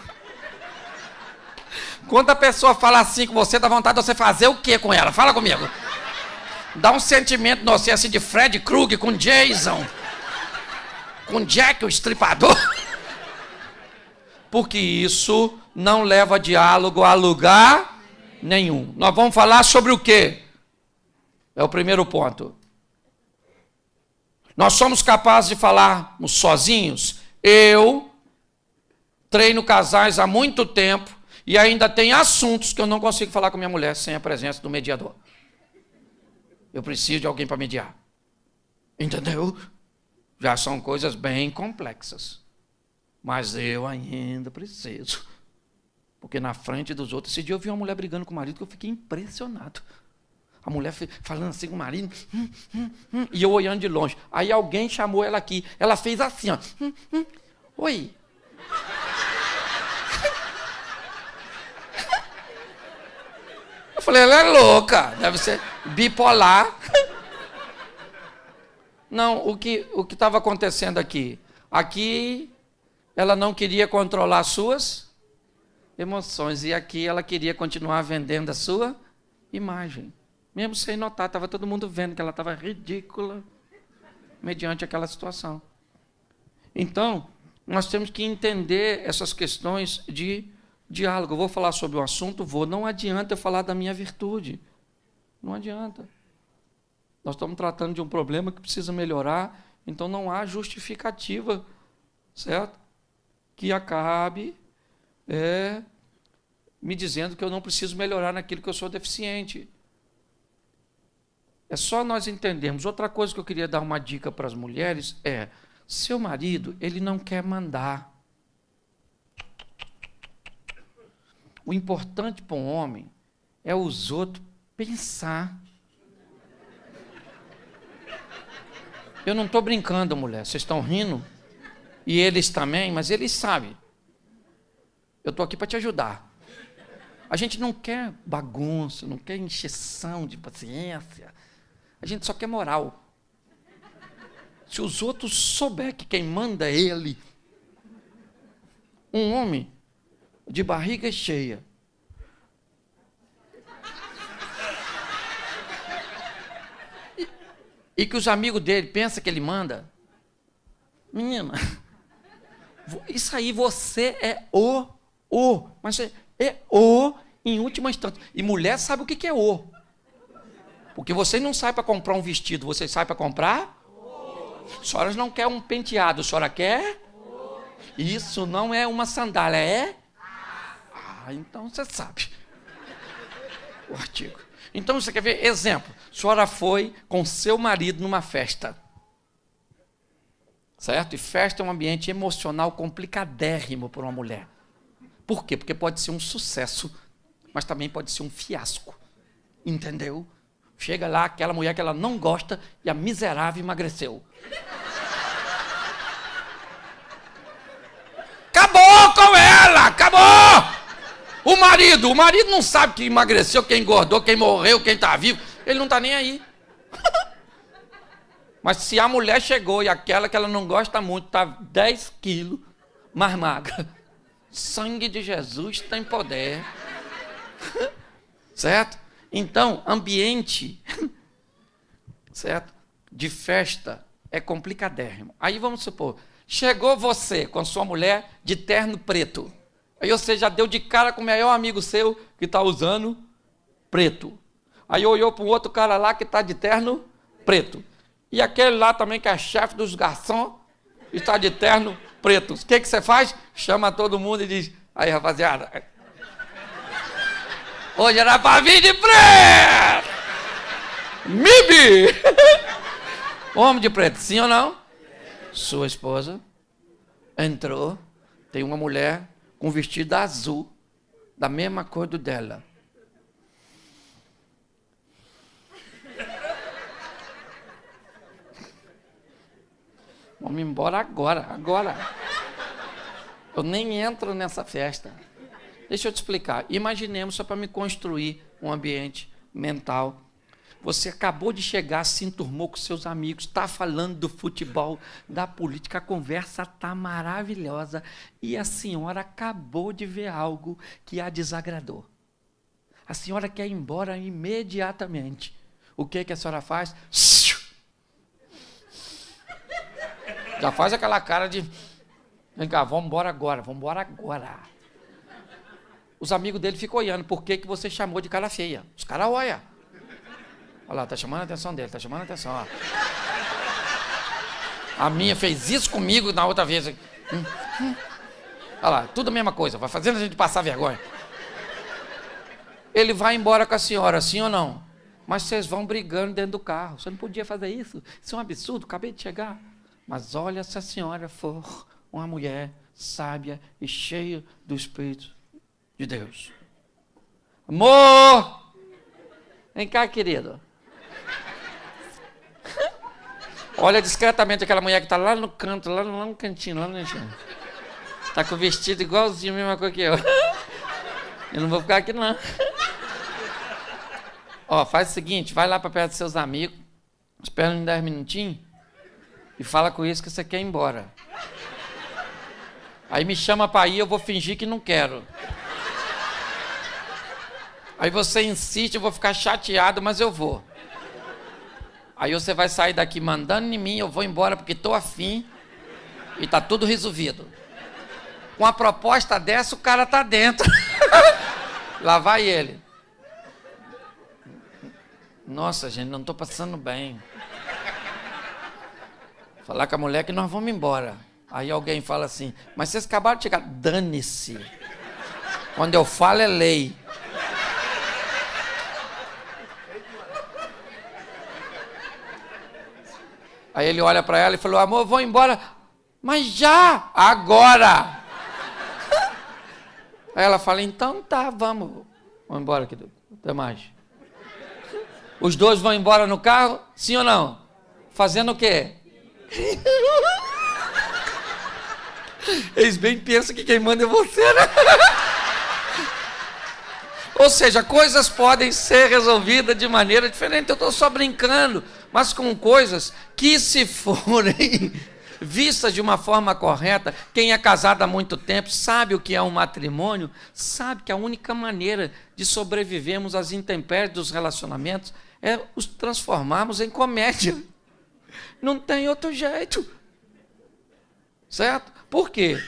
Quando a pessoa fala assim com você, dá vontade de você fazer o que com ela? Fala comigo. Dá um sentimento no você assim de Fred Krueger com Jason, com Jack o Estripador. Porque isso não leva diálogo a lugar nenhum. Nós vamos falar sobre o quê? É o primeiro ponto. Nós somos capazes de falarmos sozinhos? Eu treino casais há muito tempo E ainda tem assuntos que eu não consigo falar com minha mulher sem a presença do mediador. Eu preciso de alguém para mediar. Entendeu? Já são coisas bem complexas. Mas eu ainda preciso. Porque na frente dos outros, esse dia eu vi uma mulher brigando com o marido que eu fiquei impressionado. A mulher falando assim com o marido, e eu olhando de longe. Aí alguém chamou ela aqui. Ela fez assim, ó. Oi. Eu falei, ela é louca, deve ser bipolar. Não, o que estava acontecendo aqui? Aqui, ela não queria controlar suas emoções, e aqui ela queria continuar vendendo a sua imagem. Mesmo sem notar, estava todo mundo vendo que ela estava ridícula mediante aquela situação. Então, nós temos que entender essas questões de diálogo. Eu vou falar sobre o assunto, não adianta eu falar da minha virtude. Não adianta. Nós estamos tratando de um problema que precisa melhorar, então não há justificativa, certo? Que acabe me dizendo que eu não preciso melhorar naquilo que eu sou deficiente. É só nós entendermos. Outra coisa que eu queria dar uma dica para as mulheres é: seu marido, ele não quer mandar. O importante para um homem é os outros pensar. Eu não estou brincando, mulher. Vocês estão rindo? E eles também, mas eles sabem. Eu estou aqui para te ajudar. A gente não quer bagunça, não quer encheção de paciência. A gente só quer moral. Se os outros souberem que quem manda é ele, um homem de barriga cheia, e que os amigos dele pensam que ele manda, menina, isso aí você é mas é em última instância. E mulher sabe o que é o. Porque você não sai para comprar um vestido, você sai para comprar? A senhora não quer um penteado, a senhora quer? Isso não é uma sandália, é? Então você sabe. O artigo. Então você quer ver? Exemplo. A senhora foi com seu marido numa festa. Certo? E festa é um ambiente emocional complicadérrimo para uma mulher. Por quê? Porque pode ser um sucesso, mas também pode ser um fiasco. Entendeu? Chega lá aquela mulher que ela não gosta e a miserável emagreceu. Acabou com ela! Acabou! O marido não sabe quem emagreceu, quem engordou, quem morreu, quem está vivo. Ele não está nem aí. Mas se a mulher chegou e aquela que ela não gosta muito está 10 quilos mais magra, sangue de Jesus tem poder. Certo? Então, ambiente, certo? De festa é complicadérrimo. Aí vamos supor, chegou você com sua mulher de terno preto. Aí você já deu de cara com o melhor amigo seu que está usando preto. Aí olhou para um outro cara lá que está de terno preto. E aquele lá também que é chefe dos garçons está de terno preto. O que você faz? Chama todo mundo e diz: aí, rapaziada, hoje era para vir de preto! Mibi! Homem de preto, sim ou não? Sua esposa entrou, tem uma mulher com vestido azul, da mesma cor do dela. Vamos embora agora. Eu nem entro nessa festa. Deixa eu te explicar. Imaginemos, só para me construir um ambiente mental. Você acabou de chegar, se enturmou com seus amigos, está falando do futebol, da política, a conversa está maravilhosa e a senhora acabou de ver algo que a desagradou. A senhora quer ir embora imediatamente. O que a senhora faz? Já faz aquela cara de: vem cá, vamos embora agora. Os amigos dele ficam olhando, por que você chamou de cara feia? Os caras olham. Olha lá, tá chamando a atenção dele, ó. A minha fez isso comigo na outra vez. Olha lá, tudo a mesma coisa, vai fazendo a gente passar vergonha. ele vai embora com a senhora, sim ou não? Mas vocês vão brigando dentro do carro. Você não podia fazer isso. Isso é um absurdo, acabei de chegar. Mas olha, se a senhora for uma mulher sábia e cheia do Espírito de Deus. Amor! Vem cá, querido. Olha discretamente aquela mulher que está lá no canto, lá no cantinho, lá no cantinho. Está com o vestido igualzinho, a mesma coisa que eu. Eu não vou ficar aqui, não. Ó, faz o seguinte, vai lá para perto dos seus amigos, espera uns 10 minutinhos e fala com eles que você quer ir embora. Aí me chama para ir, eu vou fingir que não quero. Aí você insiste, eu vou ficar chateado, mas eu vou. Aí você vai sair daqui mandando em mim, eu vou embora porque estou afim e está tudo resolvido. Com a proposta dessa, o cara está dentro. Lá vai ele. Nossa, gente, não estou passando bem. Falar com a mulher que nós vamos embora. Aí alguém fala assim, mas vocês acabaram de chegar. Dane-se. Quando eu falo é lei. Aí ele olha para ela e falou, amor, vou embora. Mas já, agora. Aí ela fala, então tá, vamos embora, querido. Até mais. Os dois vão embora no carro, sim ou não? Fazendo o quê? Eles bem pensam que quem manda é você, né? Ou seja, coisas podem ser resolvidas de maneira diferente. Eu estou só brincando, mas com coisas que, se forem vistas de uma forma correta, quem é casado há muito tempo sabe o que é um matrimônio, sabe que a única maneira de sobrevivermos às intempéries dos relacionamentos é os transformarmos em comédia. Não tem outro jeito. Certo? Por quê?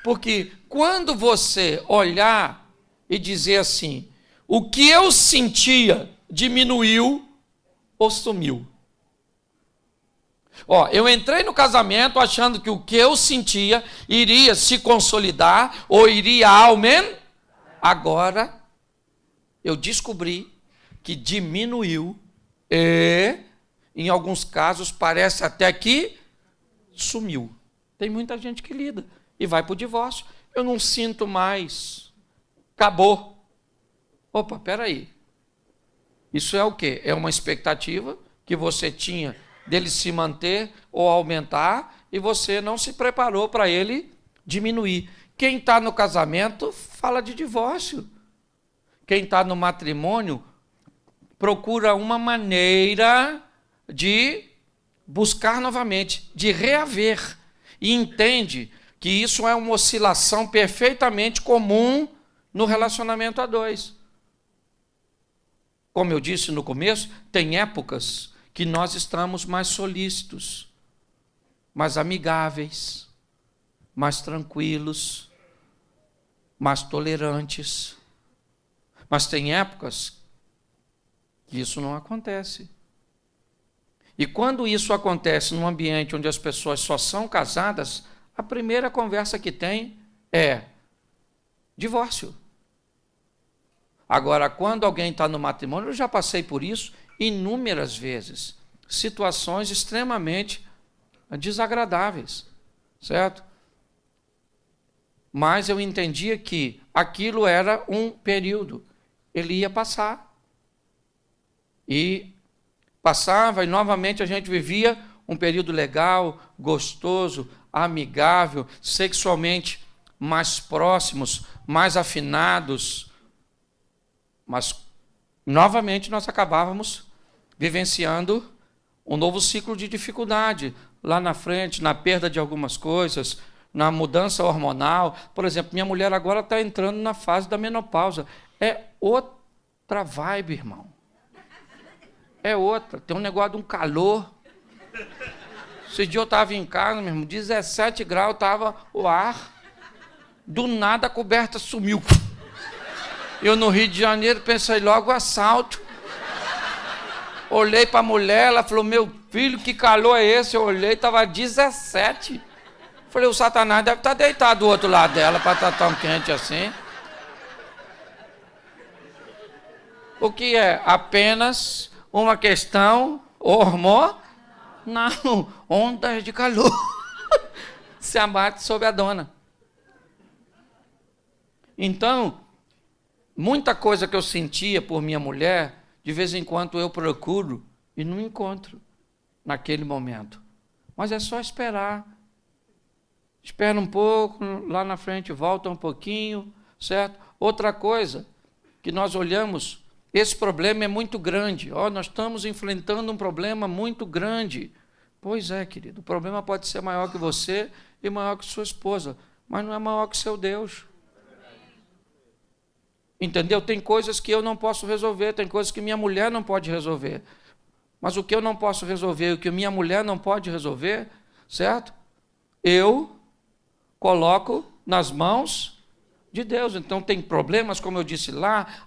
Porque quando você olhar e dizer assim, o que eu sentia diminuiu ou sumiu. Ó, eu entrei no casamento achando que o que eu sentia iria se consolidar ou iria aumentar. Agora, eu descobri que diminuiu e, em alguns casos, parece até que sumiu. Tem muita gente que lida e vai para o divórcio. Eu não sinto mais. Acabou. Opa, peraí. Isso é o quê? É uma expectativa que você tinha dele se manter ou aumentar e você não se preparou para ele diminuir. Quem está no casamento fala de divórcio. Quem está no matrimônio procura uma maneira de buscar novamente, de reaver. E entende que isso é uma oscilação perfeitamente comum no relacionamento a dois. Como eu disse no começo, tem épocas que nós estamos mais solícitos, mais amigáveis, mais tranquilos, mais tolerantes. Mas tem épocas que isso não acontece. E quando isso acontece num ambiente onde as pessoas só são casadas, a primeira conversa que tem é divórcio. Agora, quando alguém está no matrimônio, eu já passei por isso inúmeras vezes, situações extremamente desagradáveis, certo? Mas eu entendia que aquilo era um período, ele ia passar. E passava e novamente a gente vivia um período legal, gostoso, amigável, sexualmente mais próximos, mais afinados. Mas novamente nós acabávamos vivenciando um novo ciclo de dificuldade lá na frente, na perda de algumas coisas, na mudança hormonal. Por exemplo, minha mulher agora está entrando na fase da menopausa. É outra vibe, irmão. É outra. Tem um negócio de um calor. Esse dia eu estava em casa, meu irmão, 17 graus, estava o ar. Do nada a coberta sumiu. Eu no Rio de Janeiro pensei logo assalto. Olhei para a mulher, ela falou, meu filho, que calor é esse? Eu olhei, estava 17. Falei, o Satanás deve estar deitado do outro lado dela para estar tão quente assim. O que é apenas uma questão hormonal. Não, ondas de calor se abate sobre a dona. Então, muita coisa que eu sentia por minha mulher, de vez em quando eu procuro e não encontro naquele momento. Mas é só esperar. Espera um pouco, lá na frente volta um pouquinho, certo? Outra coisa que nós olhamos, esse problema é muito grande. Nós estamos enfrentando um problema muito grande. Pois é, querido, o problema pode ser maior que você e maior que sua esposa, mas não é maior que seu Deus. Entendeu? Tem coisas que eu não posso resolver, tem coisas que minha mulher não pode resolver. Mas o que eu não posso resolver, o que minha mulher não pode resolver, certo? Eu coloco nas mãos de Deus. Então tem problemas, como eu disse lá,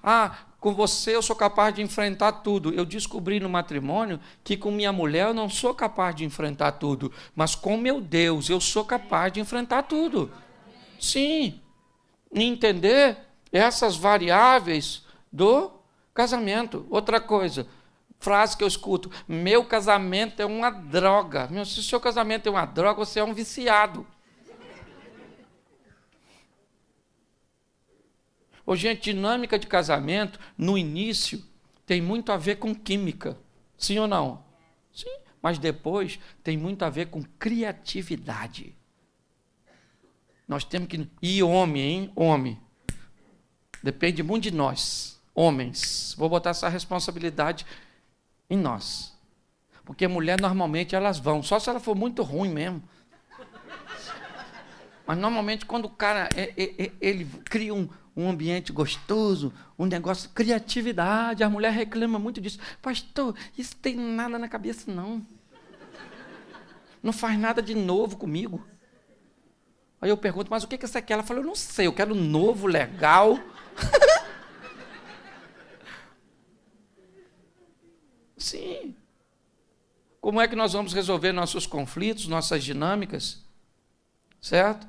com você eu sou capaz de enfrentar tudo. Eu descobri no matrimônio que com minha mulher eu não sou capaz de enfrentar tudo, mas com meu Deus eu sou capaz de enfrentar tudo. Sim, entender essas variáveis do casamento. Outra coisa, frase que eu escuto, meu casamento é uma droga. Se o seu casamento é uma droga, você é um viciado. Gente, dinâmica de casamento, no início, tem muito a ver com química. Sim ou não? Sim. Mas depois tem muito a ver com criatividade. Nós temos que... E homem, hein? Homem. Depende muito de nós, homens. Vou botar essa responsabilidade em nós. Porque mulher, normalmente, elas vão. Só se ela for muito ruim mesmo. Mas, normalmente, quando o cara ele cria um ambiente gostoso, um negócio, criatividade, a mulher reclama muito disso. Pastor, isso tem nada na cabeça, não. Não faz nada de novo comigo. Aí eu pergunto, mas o que você quer? Ela falou, eu não sei, eu quero novo, legal. Sim. Como é que nós vamos resolver nossos conflitos, nossas dinâmicas? Certo?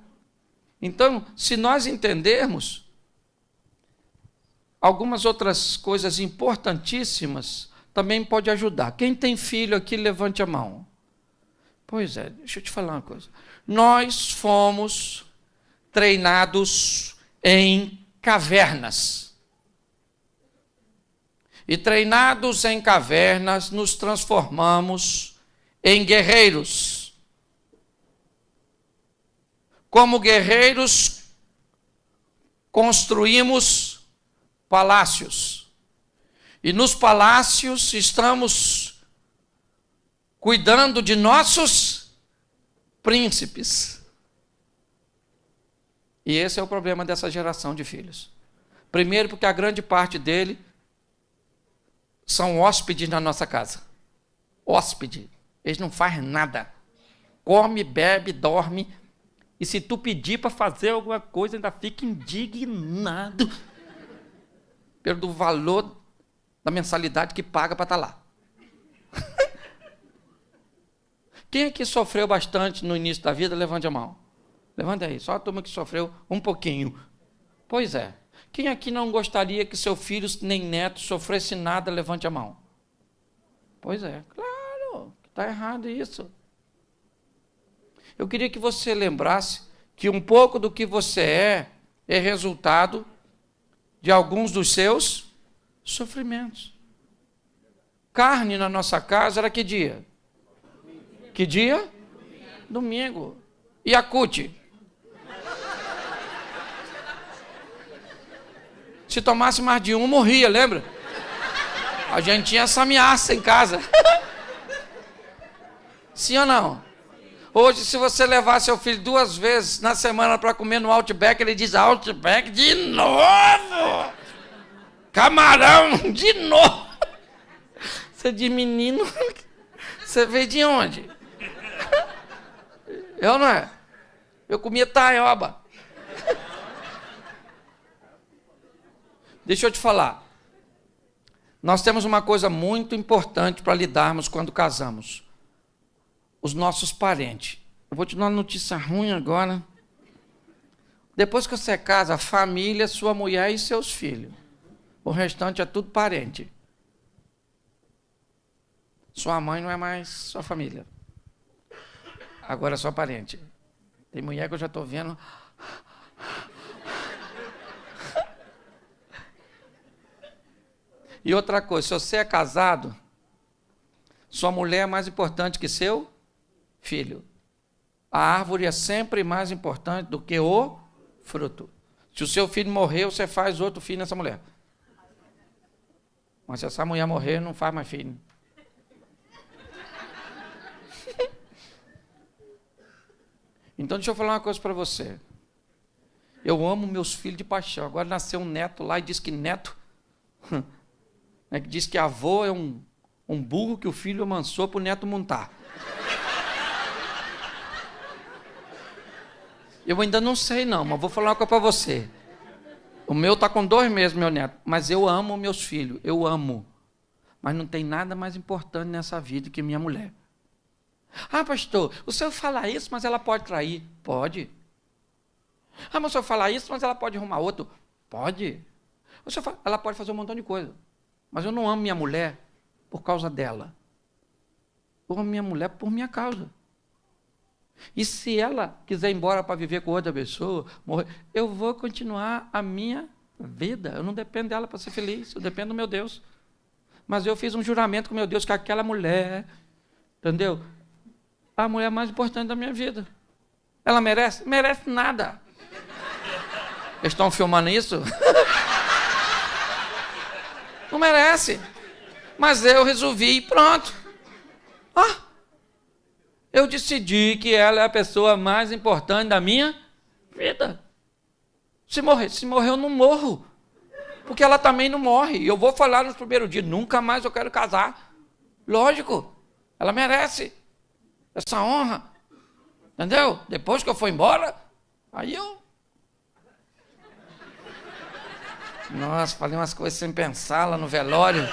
Então, se nós entendermos algumas outras coisas importantíssimas, também pode ajudar. Quem tem filho aqui, levante a mão. Pois é, deixa eu te falar uma coisa. Nós fomos treinados em cavernas. E treinados em cavernas, nos transformamos em guerreiros. Como guerreiros, construímos palácios. E nos palácios estamos cuidando de nossos príncipes. E esse é o problema dessa geração de filhos. Primeiro, porque a grande parte dele são hóspedes na nossa casa. Hóspede. Eles não fazem nada. Come, bebe, dorme. E se tu pedir para fazer alguma coisa, ainda fica indignado pelo valor da mensalidade que paga para estar lá. Quem aqui sofreu bastante no início da vida, levante a mão. Levante aí, só a turma que sofreu um pouquinho. Pois é. Quem aqui não gostaria que seu filho nem neto sofresse nada, levante a mão. Pois é, claro, está errado isso. Eu queria que você lembrasse que um pouco do que você é resultado de alguns dos seus sofrimentos. Carne na nossa casa era que dia? Que dia? Domingo. E a CUT? Se tomasse mais de um, morria, lembra? A gente tinha essa ameaça em casa. Sim ou não? Hoje, se você levar seu filho 2 vezes na semana para comer no Outback, ele diz, Outback de novo! Camarão de novo! Você diz, menino, você veio de onde? Eu não é? Eu comia taioba. Deixa eu te falar. Nós temos uma coisa muito importante para lidarmos quando casamos. Os nossos parentes. Eu vou te dar uma notícia ruim agora. Depois que você casa, a família, sua mulher e seus filhos. O restante é tudo parente. Sua mãe não é mais sua família. Agora é só parente. Tem mulher que eu já estou vendo. E outra coisa, se você é casado, sua mulher é mais importante que seu filho. A árvore é sempre mais importante do que o fruto. Se o seu filho morrer, você faz outro filho nessa mulher. Mas se essa mulher morrer, não faz mais filho. Então deixa eu falar uma coisa para você. Eu amo meus filhos de paixão. Agora nasceu um neto lá e diz que neto... diz que avô é um burro que o filho amansou para o neto montar. Eu ainda não sei não, mas vou falar uma coisa para você. O meu está com 2 meses, meu neto. Mas eu amo meus filhos, eu amo. Mas não tem nada mais importante nessa vida que minha mulher. Ah, pastor, o senhor fala isso, mas ela pode trair. Pode. Ah, mas o senhor fala isso, mas ela pode arrumar outro. Pode. O senhor fala, ela pode fazer um montão de coisa. Mas eu não amo minha mulher por causa dela. Eu amo minha mulher por minha causa. E se ela quiser ir embora para viver com outra pessoa, morrer, eu vou continuar a minha vida. Eu não dependo dela para ser feliz, eu dependo do meu Deus. Mas eu fiz um juramento com meu Deus que aquela mulher, entendeu? A mulher mais importante da minha vida. Ela merece? Merece nada. Eles estão filmando isso? Não merece. Mas eu resolvi e pronto. Eu decidi que ela é a pessoa mais importante da minha vida. Se morrer eu não morro. Porque ela também não morre. E eu vou falar no primeiro dia, nunca mais eu quero casar. Lógico, ela merece essa honra. Entendeu? Depois que eu for embora, aí eu... Nossa, falei umas coisas sem pensar lá no velório.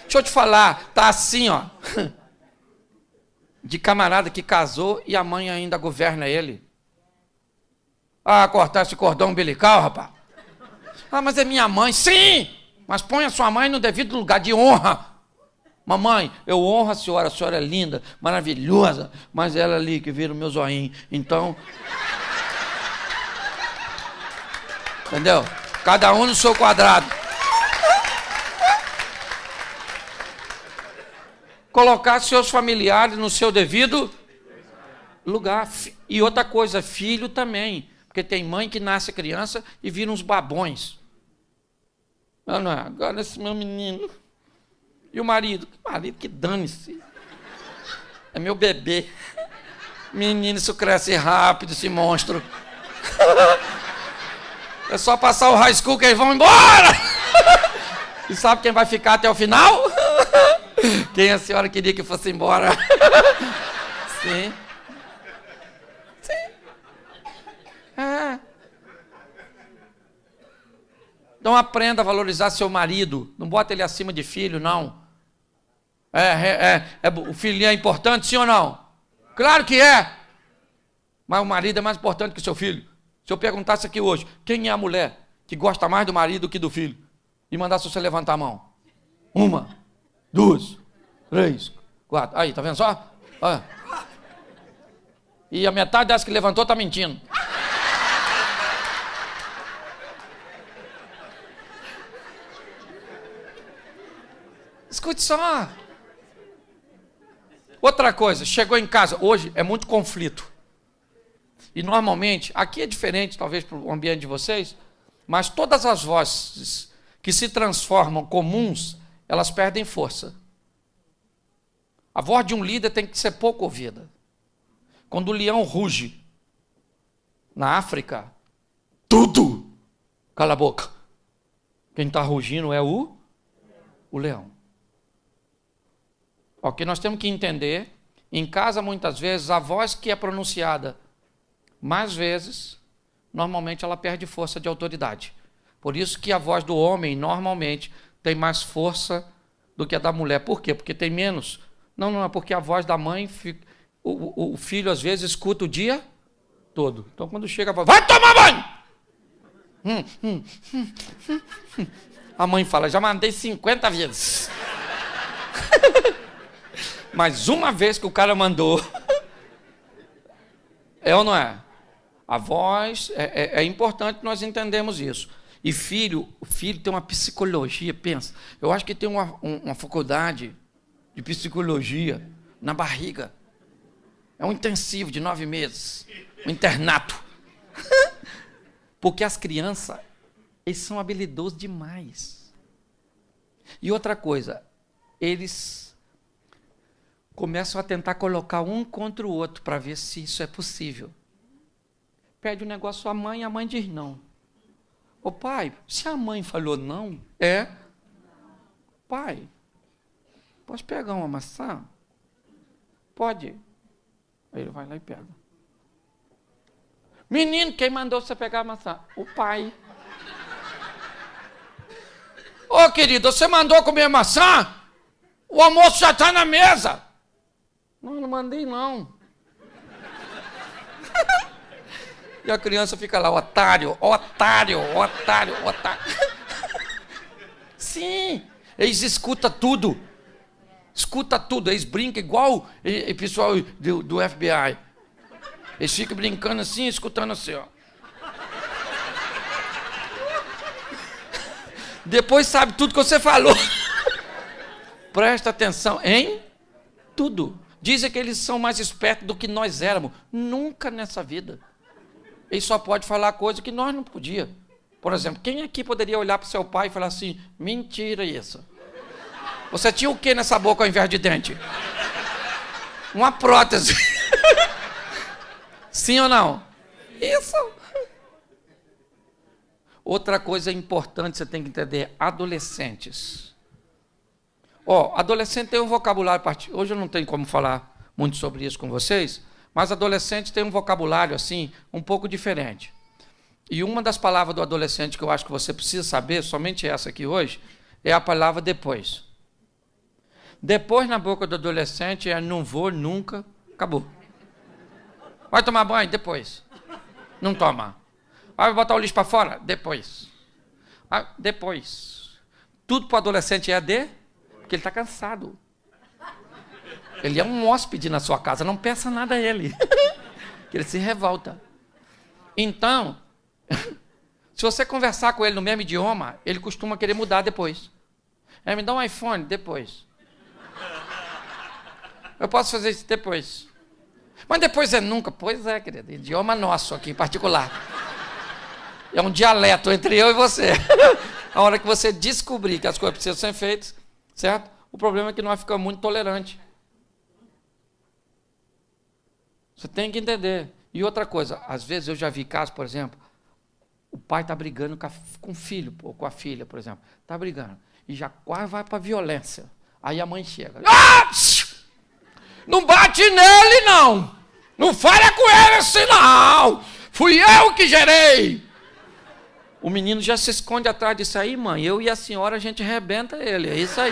Deixa eu te falar, tá assim, ó. De camarada que casou e a mãe ainda governa ele. Ah, cortar esse cordão umbilical, rapaz. Ah, mas é minha mãe. Sim, mas põe a sua mãe no devido lugar de honra. Mamãe, eu honro a senhora é linda, maravilhosa, mas ela ali que vira o meu zoinho. Então... Entendeu? Cada um no seu quadrado. Colocar seus familiares no seu devido lugar. E outra coisa, filho também. Porque tem mãe que nasce criança e vira uns babões. Não, agora esse meu menino... E o marido? Marido que dane-se. É meu bebê. Menino, isso cresce rápido, esse monstro. É só passar o high school que eles vão embora. E sabe quem vai ficar até o final? Quem a senhora queria que fosse embora? Sim. Sim. Então aprenda a valorizar seu marido. Não bota ele acima de filho, não. O filhinho é importante, sim ou não? Claro que é. Mas o marido é mais importante que o seu filho. Se eu perguntasse aqui hoje, quem é a mulher que gosta mais do marido do que do filho? E mandasse você levantar a mão. 1, 2, 3, 4. Aí, tá vendo só? Olha. E a metade dessa que levantou tá mentindo. Escute só. Outra coisa, chegou em casa, hoje é muito conflito. E normalmente, aqui é diferente, talvez para o ambiente de vocês, mas todas as vozes que se transformam comuns, elas perdem força. A voz de um líder tem que ser pouco ouvida. Quando o leão ruge na África, tudo cala a boca. Quem está rugindo é o leão. O que nós temos que entender, em casa muitas vezes, a voz que é pronunciada mais vezes, normalmente ela perde força de autoridade. Por isso que a voz do homem, normalmente, tem mais força do que a da mulher. Por quê? Porque tem menos. Não é porque a voz da mãe... o filho, às vezes, escuta o dia todo. Então, quando chega, fala, vai tomar banho! A mãe fala, já mandei 50 vezes. Mas uma vez que o cara mandou, é ou não é? A voz, é importante nós entendermos isso. E o filho tem uma psicologia, pensa. Eu acho que tem uma faculdade de psicologia na barriga. É um intensivo de 9 meses. Um internato. Porque as crianças, eles são habilidosos demais. E outra coisa, eles começam a tentar colocar um contra o outro para ver se isso é possível. Pede um negócio à mãe, a mãe diz não. Ô pai, se a mãe falou não, pai, posso pegar uma maçã? Pode. Aí ele vai lá e pega. Menino, quem mandou você pegar a maçã? O pai. Ô querido, você mandou comer maçã? O almoço já está na mesa. Não mandei não. E a criança fica lá, otário, otário, otário, otário. Sim, eles escutam tudo. Escuta tudo, eles brincam igual o pessoal do FBI. Eles ficam brincando assim, escutando assim, ó. Depois sabe tudo que você falou. Presta atenção em tudo. Dizem que eles são mais espertos do que nós éramos. Nunca nessa vida. Ele só pode falar coisa que nós não podíamos. Por exemplo, quem aqui poderia olhar para o seu pai e falar assim, mentira isso. Você tinha o que nessa boca ao invés de dente? Uma prótese. Sim ou não? Isso. Outra coisa importante você tem que entender, adolescentes. Adolescente tem um vocabulário, hoje eu não tenho como falar muito sobre isso com vocês, mas adolescente tem um vocabulário assim, um pouco diferente. E uma das palavras do adolescente que eu acho que você precisa saber, somente essa aqui hoje, é a palavra depois. Depois na boca do adolescente é não vou, nunca, acabou. Vai tomar banho? Depois. Não toma. Vai botar o lixo para fora? Depois. Depois. Tudo para o adolescente é porque ele está cansado. Ele é um hóspede na sua casa, não peça nada a ele. Que ele se revolta. Então, se você conversar com ele no mesmo idioma, ele costuma querer mudar depois. Me dá um iPhone? Depois. Eu posso fazer isso depois. Mas depois é nunca. Pois é, querido. Idioma nosso aqui, em particular. É um dialeto entre eu e você. A hora que você descobrir que as coisas precisam ser feitas, certo? O problema é que nós ficamos muito tolerantes. Você tem que entender. E outra coisa, às vezes eu já vi casos, por exemplo, o pai está brigando com o filho, ou com a filha, por exemplo. Está brigando. E já quase vai para a violência. Aí a mãe chega. Não bate nele, não! Não fala com ele assim, não! Fui eu que gerei! O menino já se esconde atrás disso aí, mãe. Eu e a senhora, a gente arrebenta ele. É isso aí.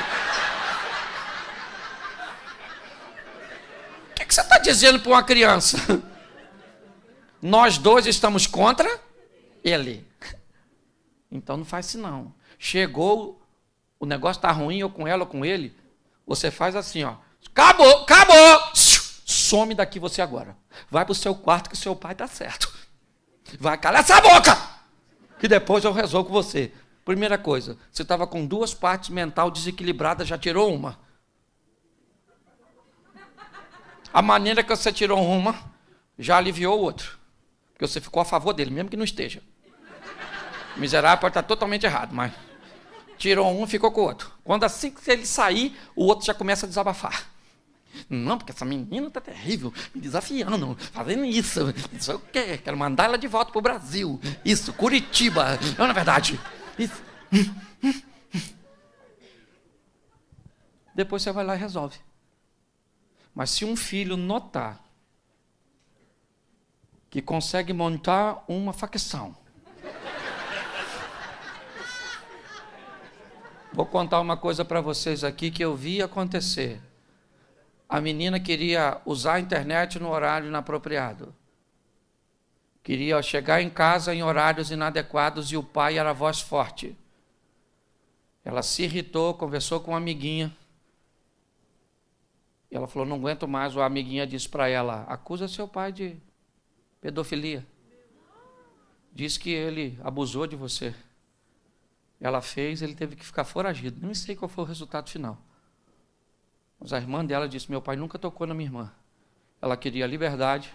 O que você está dizendo para uma criança? Nós dois estamos contra ele. Então não faz isso, não. Chegou, o negócio está ruim, ou com ela ou com ele, você faz assim, ó. Acabou, acabou! Some daqui você agora. Vai para o seu quarto que seu pai está certo. Vai, cala essa boca! Que depois eu resolvo com você. Primeira coisa, você estava com 2 partes mental desequilibradas, já tirou uma. A maneira que você tirou uma, já aliviou o outro. Porque você ficou a favor dele, mesmo que não esteja. O miserável pode estar totalmente errado, mas tirou um, ficou com o outro. Quando assim que ele sair, o outro já começa a desabafar. Não, porque essa menina está terrível, me desafiando, fazendo isso. Isso eu quero mandar ela de volta para o Brasil. Isso, Curitiba. Não, na verdade. Isso. Depois você vai lá e resolve. Mas se um filho notar que consegue montar uma facção, vou contar uma coisa para vocês aqui que eu vi acontecer. A menina queria usar a internet no horário inapropriado. Queria chegar em casa em horários inadequados e o pai era a voz forte. Ela se irritou, conversou com uma amiguinha. E ela falou, não aguento mais. A amiguinha disse para ela, acusa seu pai de pedofilia. Diz que ele abusou de você. Ela fez, ele teve que ficar foragido. Nem sei qual foi o resultado final. Mas a irmã dela disse, meu pai nunca tocou na minha irmã. Ela queria liberdade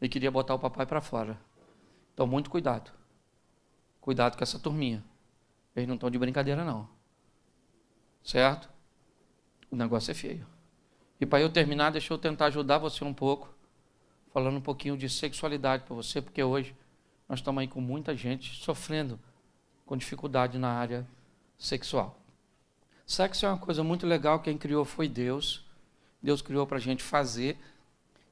e queria botar o papai para fora. Então, muito cuidado. Cuidado com essa turminha. Eles não estão de brincadeira, não. Certo? O negócio é feio. E para eu terminar, deixa eu tentar ajudar você um pouco, falando um pouquinho de sexualidade para você, porque hoje nós estamos aí com muita gente sofrendo com dificuldade na área sexual. Sexo é uma coisa muito legal, quem criou foi Deus. Deus criou para a gente fazer,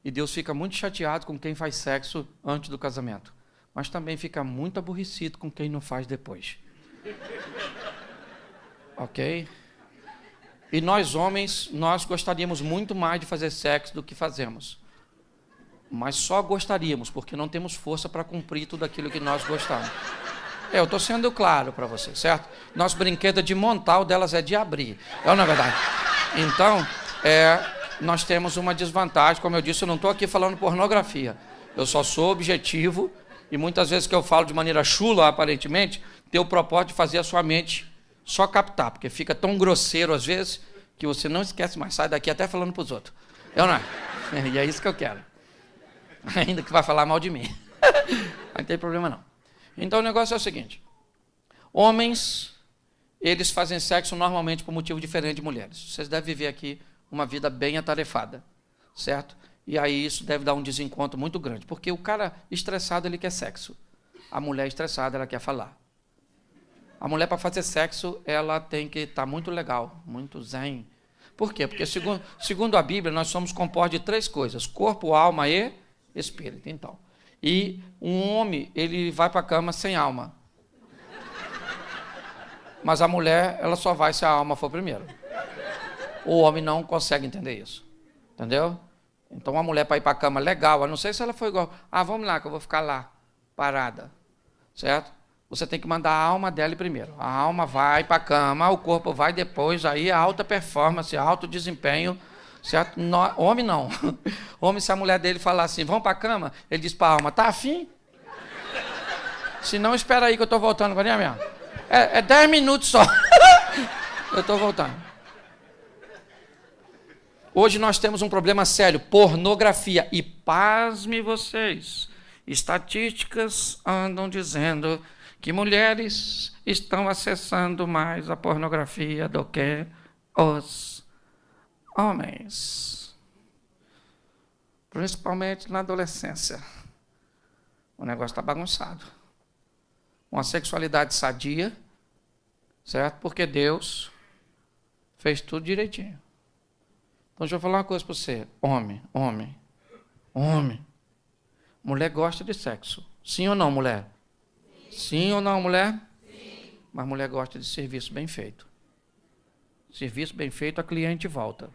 e Deus fica muito chateado com quem faz sexo antes do casamento, mas também fica muito aborrecido com quem não faz depois. Ok? E nós homens, nós gostaríamos muito mais de fazer sexo do que fazemos. Mas só gostaríamos, porque não temos força para cumprir tudo aquilo que nós gostamos. Eu estou sendo claro para você, certo? Nosso brinquedo é de montar, o delas é de abrir. É na verdade. Então, nós temos uma desvantagem. Como eu disse, eu não estou aqui falando pornografia. Eu só sou objetivo, e muitas vezes que eu falo de maneira chula, aparentemente, tenho o propósito de fazer a sua mente só captar, porque fica tão grosseiro às vezes, que você não esquece mais, sai daqui até falando para os outros. Eu não. E é isso que eu quero. Ainda que vai falar mal de mim. Não tem problema não. Então o negócio é o seguinte. Homens, eles fazem sexo normalmente por motivo diferente de mulheres. Vocês devem viver aqui uma vida bem atarefada, certo? E aí isso deve dar um desencontro muito grande, porque o cara estressado, ele quer sexo. A mulher estressada, ela quer falar. A mulher, para fazer sexo, ela tem que estar muito legal, muito zen. Por quê? Porque, segundo a Bíblia, nós somos compostos de 3 coisas: corpo, alma e espírito. Então, e um homem, ele vai para a cama sem alma. Mas a mulher, ela só vai se a alma for primeiro. O homem não consegue entender isso. Entendeu? Então, a mulher para ir para a cama legal, a não sei se ela foi igual, vamos lá, que eu vou ficar lá, parada. Certo? Você tem que mandar a alma dela primeiro. A alma vai para a cama, o corpo vai depois, aí a alta performance, alto desempenho, certo? Homem não. Homem, se a mulher dele falar assim, vamos para a cama, ele diz para a alma, tá afim? Se não, espera aí que eu estou voltando. É 10 minutos só. Eu estou voltando. Hoje nós temos um problema sério, pornografia. E pasme vocês, estatísticas andam dizendo que mulheres estão acessando mais a pornografia do que os homens. Principalmente na adolescência. O negócio está bagunçado. Uma sexualidade sadia, certo? Porque Deus fez tudo direitinho. Então, deixa eu falar uma coisa para você. Homem. Mulher gosta de sexo. Sim ou não, mulher? Sim ou não, mulher? Sim. Mas mulher gosta de serviço bem feito. Serviço bem feito, a cliente volta.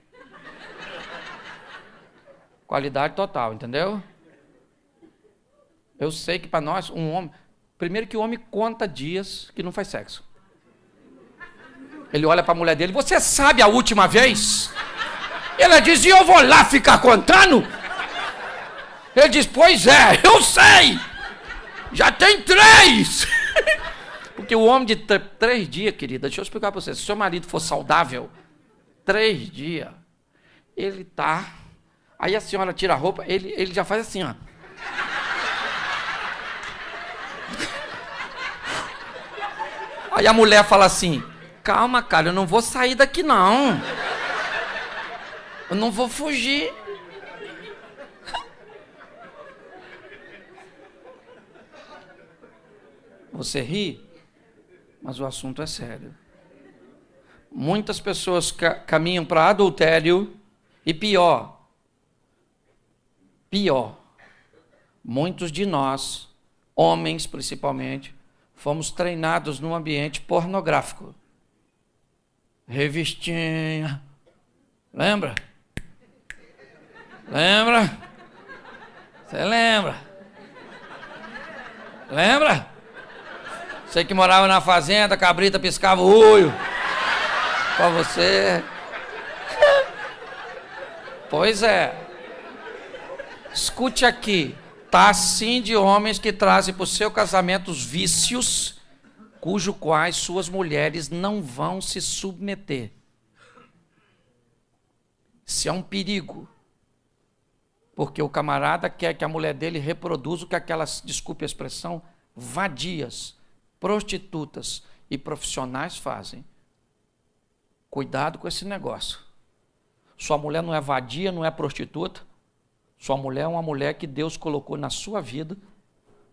Qualidade total, entendeu? Eu sei que para nós, um homem... Primeiro que o homem conta dias que não faz sexo. Ele olha para a mulher dele, você sabe a última vez? Ela diz, e eu vou lá ficar contando? Ele diz, pois é, eu sei! Já tem 3! Porque o homem de 3 dias, querida, deixa eu explicar para você, se seu marido for saudável, 3 dias, ele tá... Aí a senhora tira a roupa, ele já faz assim, ó. Aí a mulher fala assim, calma, cara, eu não vou sair daqui, não. Eu não vou fugir. Você ri, mas o assunto é sério. Muitas pessoas caminham para adultério e pior, muitos de nós, homens principalmente, fomos treinados num ambiente pornográfico. Revistinha, lembra? Lembra? Você lembra? Lembra? Você que morava na fazenda, a cabrita piscava o olho pra você. Pois é. Escute aqui. Tá assim de homens que trazem para o seu casamento os vícios, cujo quais suas mulheres não vão se submeter. Isso é um perigo. Porque o camarada quer que a mulher dele reproduza o que aquelas, desculpe a expressão, vadias, prostitutas e profissionais fazem. Cuidado com esse negócio. Sua mulher não é vadia, não é prostituta. Sua mulher é uma mulher que Deus colocou na sua vida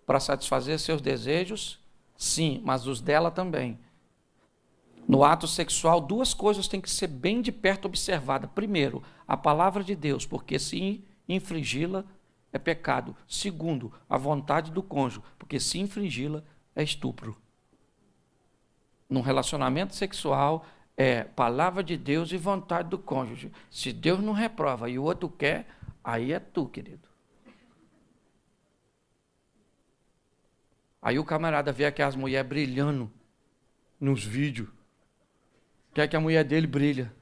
para satisfazer seus desejos, sim, mas os dela também. No ato sexual, duas coisas têm que ser bem de perto observadas. Primeiro, a palavra de Deus, porque se infringi-la é pecado. Segundo, a vontade do cônjuge, porque se infringi-la é estupro. Num relacionamento sexual, é palavra de Deus e vontade do cônjuge. Se Deus não reprova e o outro quer, aí é tu, querido. Aí o camarada vê aquelas mulheres brilhando nos vídeos. Quer que a mulher dele brilha.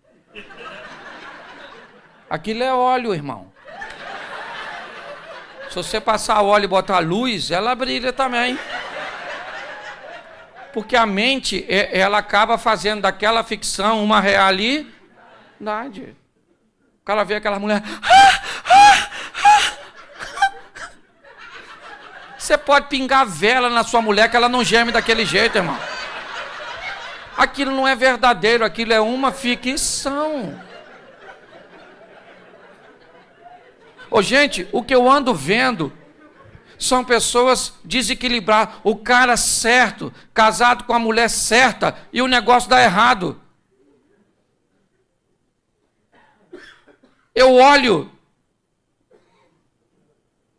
Aquilo é óleo, irmão. Se você passar óleo e botar luz, ela brilha também. Porque a mente, ela acaba fazendo daquela ficção uma realidade. O cara vê aquela mulher... Você pode pingar vela na sua mulher que ela não geme daquele jeito, irmão. Aquilo não é verdadeiro, aquilo é uma ficção. Ô, gente, o que eu ando vendo são pessoas desequilibradas. O cara certo, casado com a mulher certa, e o negócio dá errado. Eu olho.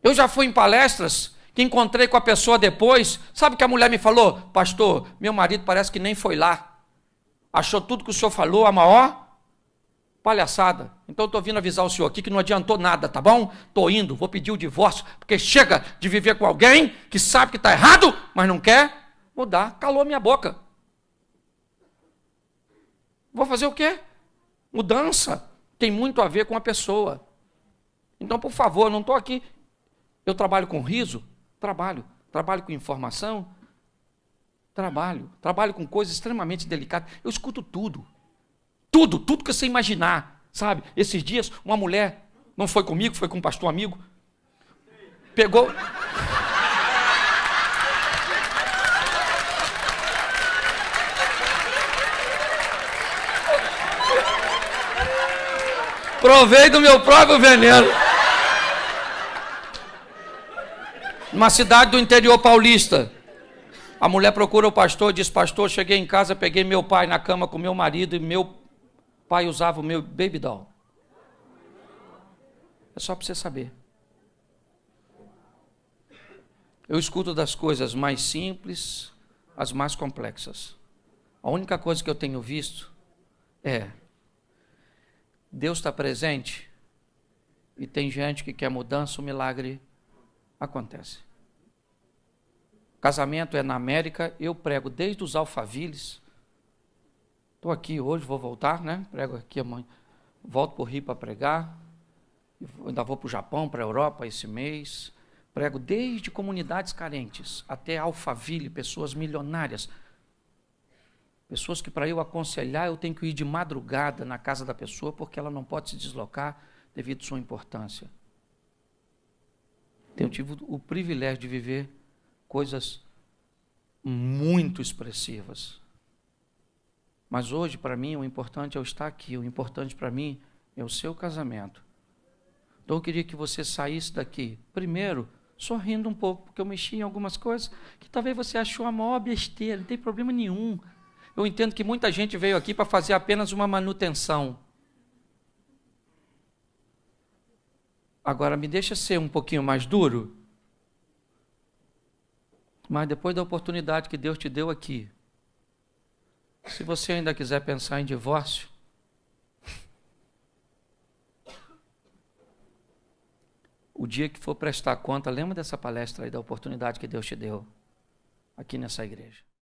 Eu já fui em palestras que encontrei com a pessoa depois. Sabe o que a mulher me falou? Pastor, meu marido parece que nem foi lá. Achou tudo que o senhor falou a maior palhaçada. Então eu estou vindo avisar o senhor aqui que não adiantou nada, tá bom? Estou indo, vou pedir o divórcio, porque chega de viver com alguém que sabe que está errado, mas não quer mudar. Calou minha boca. Vou fazer o quê? Mudança tem muito a ver com a pessoa. Então, por favor, eu não estou aqui. Eu trabalho com riso? Trabalho. Trabalho com informação? Trabalho com coisas extremamente delicadas. Eu escuto tudo. Tudo que você imaginar, sabe? Esses dias, uma mulher, não foi comigo, foi com um pastor amigo, pegou... Provei do meu próprio veneno. Numa cidade do interior paulista, a mulher procura o pastor, diz: pastor, cheguei em casa, peguei meu pai na cama com meu marido e meu pai usava o meu baby doll. É só para você saber. Eu escuto das coisas mais simples às mais complexas. A única coisa que eu tenho visto é: Deus está presente e tem gente que quer mudança, o milagre acontece. Casamento é na América, eu prego desde os alfaviles. Estou aqui hoje, vou voltar, né? Prego aqui amanhã. Volto para o Rio para pregar. Ainda vou para o Japão, para a Europa esse mês. Prego desde comunidades carentes até alfaville, pessoas milionárias. Pessoas que para eu aconselhar eu tenho que ir de madrugada na casa da pessoa porque ela não pode se deslocar devido à sua importância. Tenho tido o privilégio de viver coisas muito expressivas. Mas hoje, para mim, o importante é eu estar aqui. O importante para mim é o seu casamento. Então eu queria que você saísse daqui, primeiro, sorrindo um pouco, porque eu mexi em algumas coisas que talvez você achou a maior besteira, não tem problema nenhum. Eu entendo que muita gente veio aqui para fazer apenas uma manutenção. Agora, me deixa ser um pouquinho mais duro, mas depois da oportunidade que Deus te deu aqui, se você ainda quiser pensar em divórcio, o dia que for prestar conta, lembra dessa palestra aí, da oportunidade que Deus te deu aqui nessa igreja.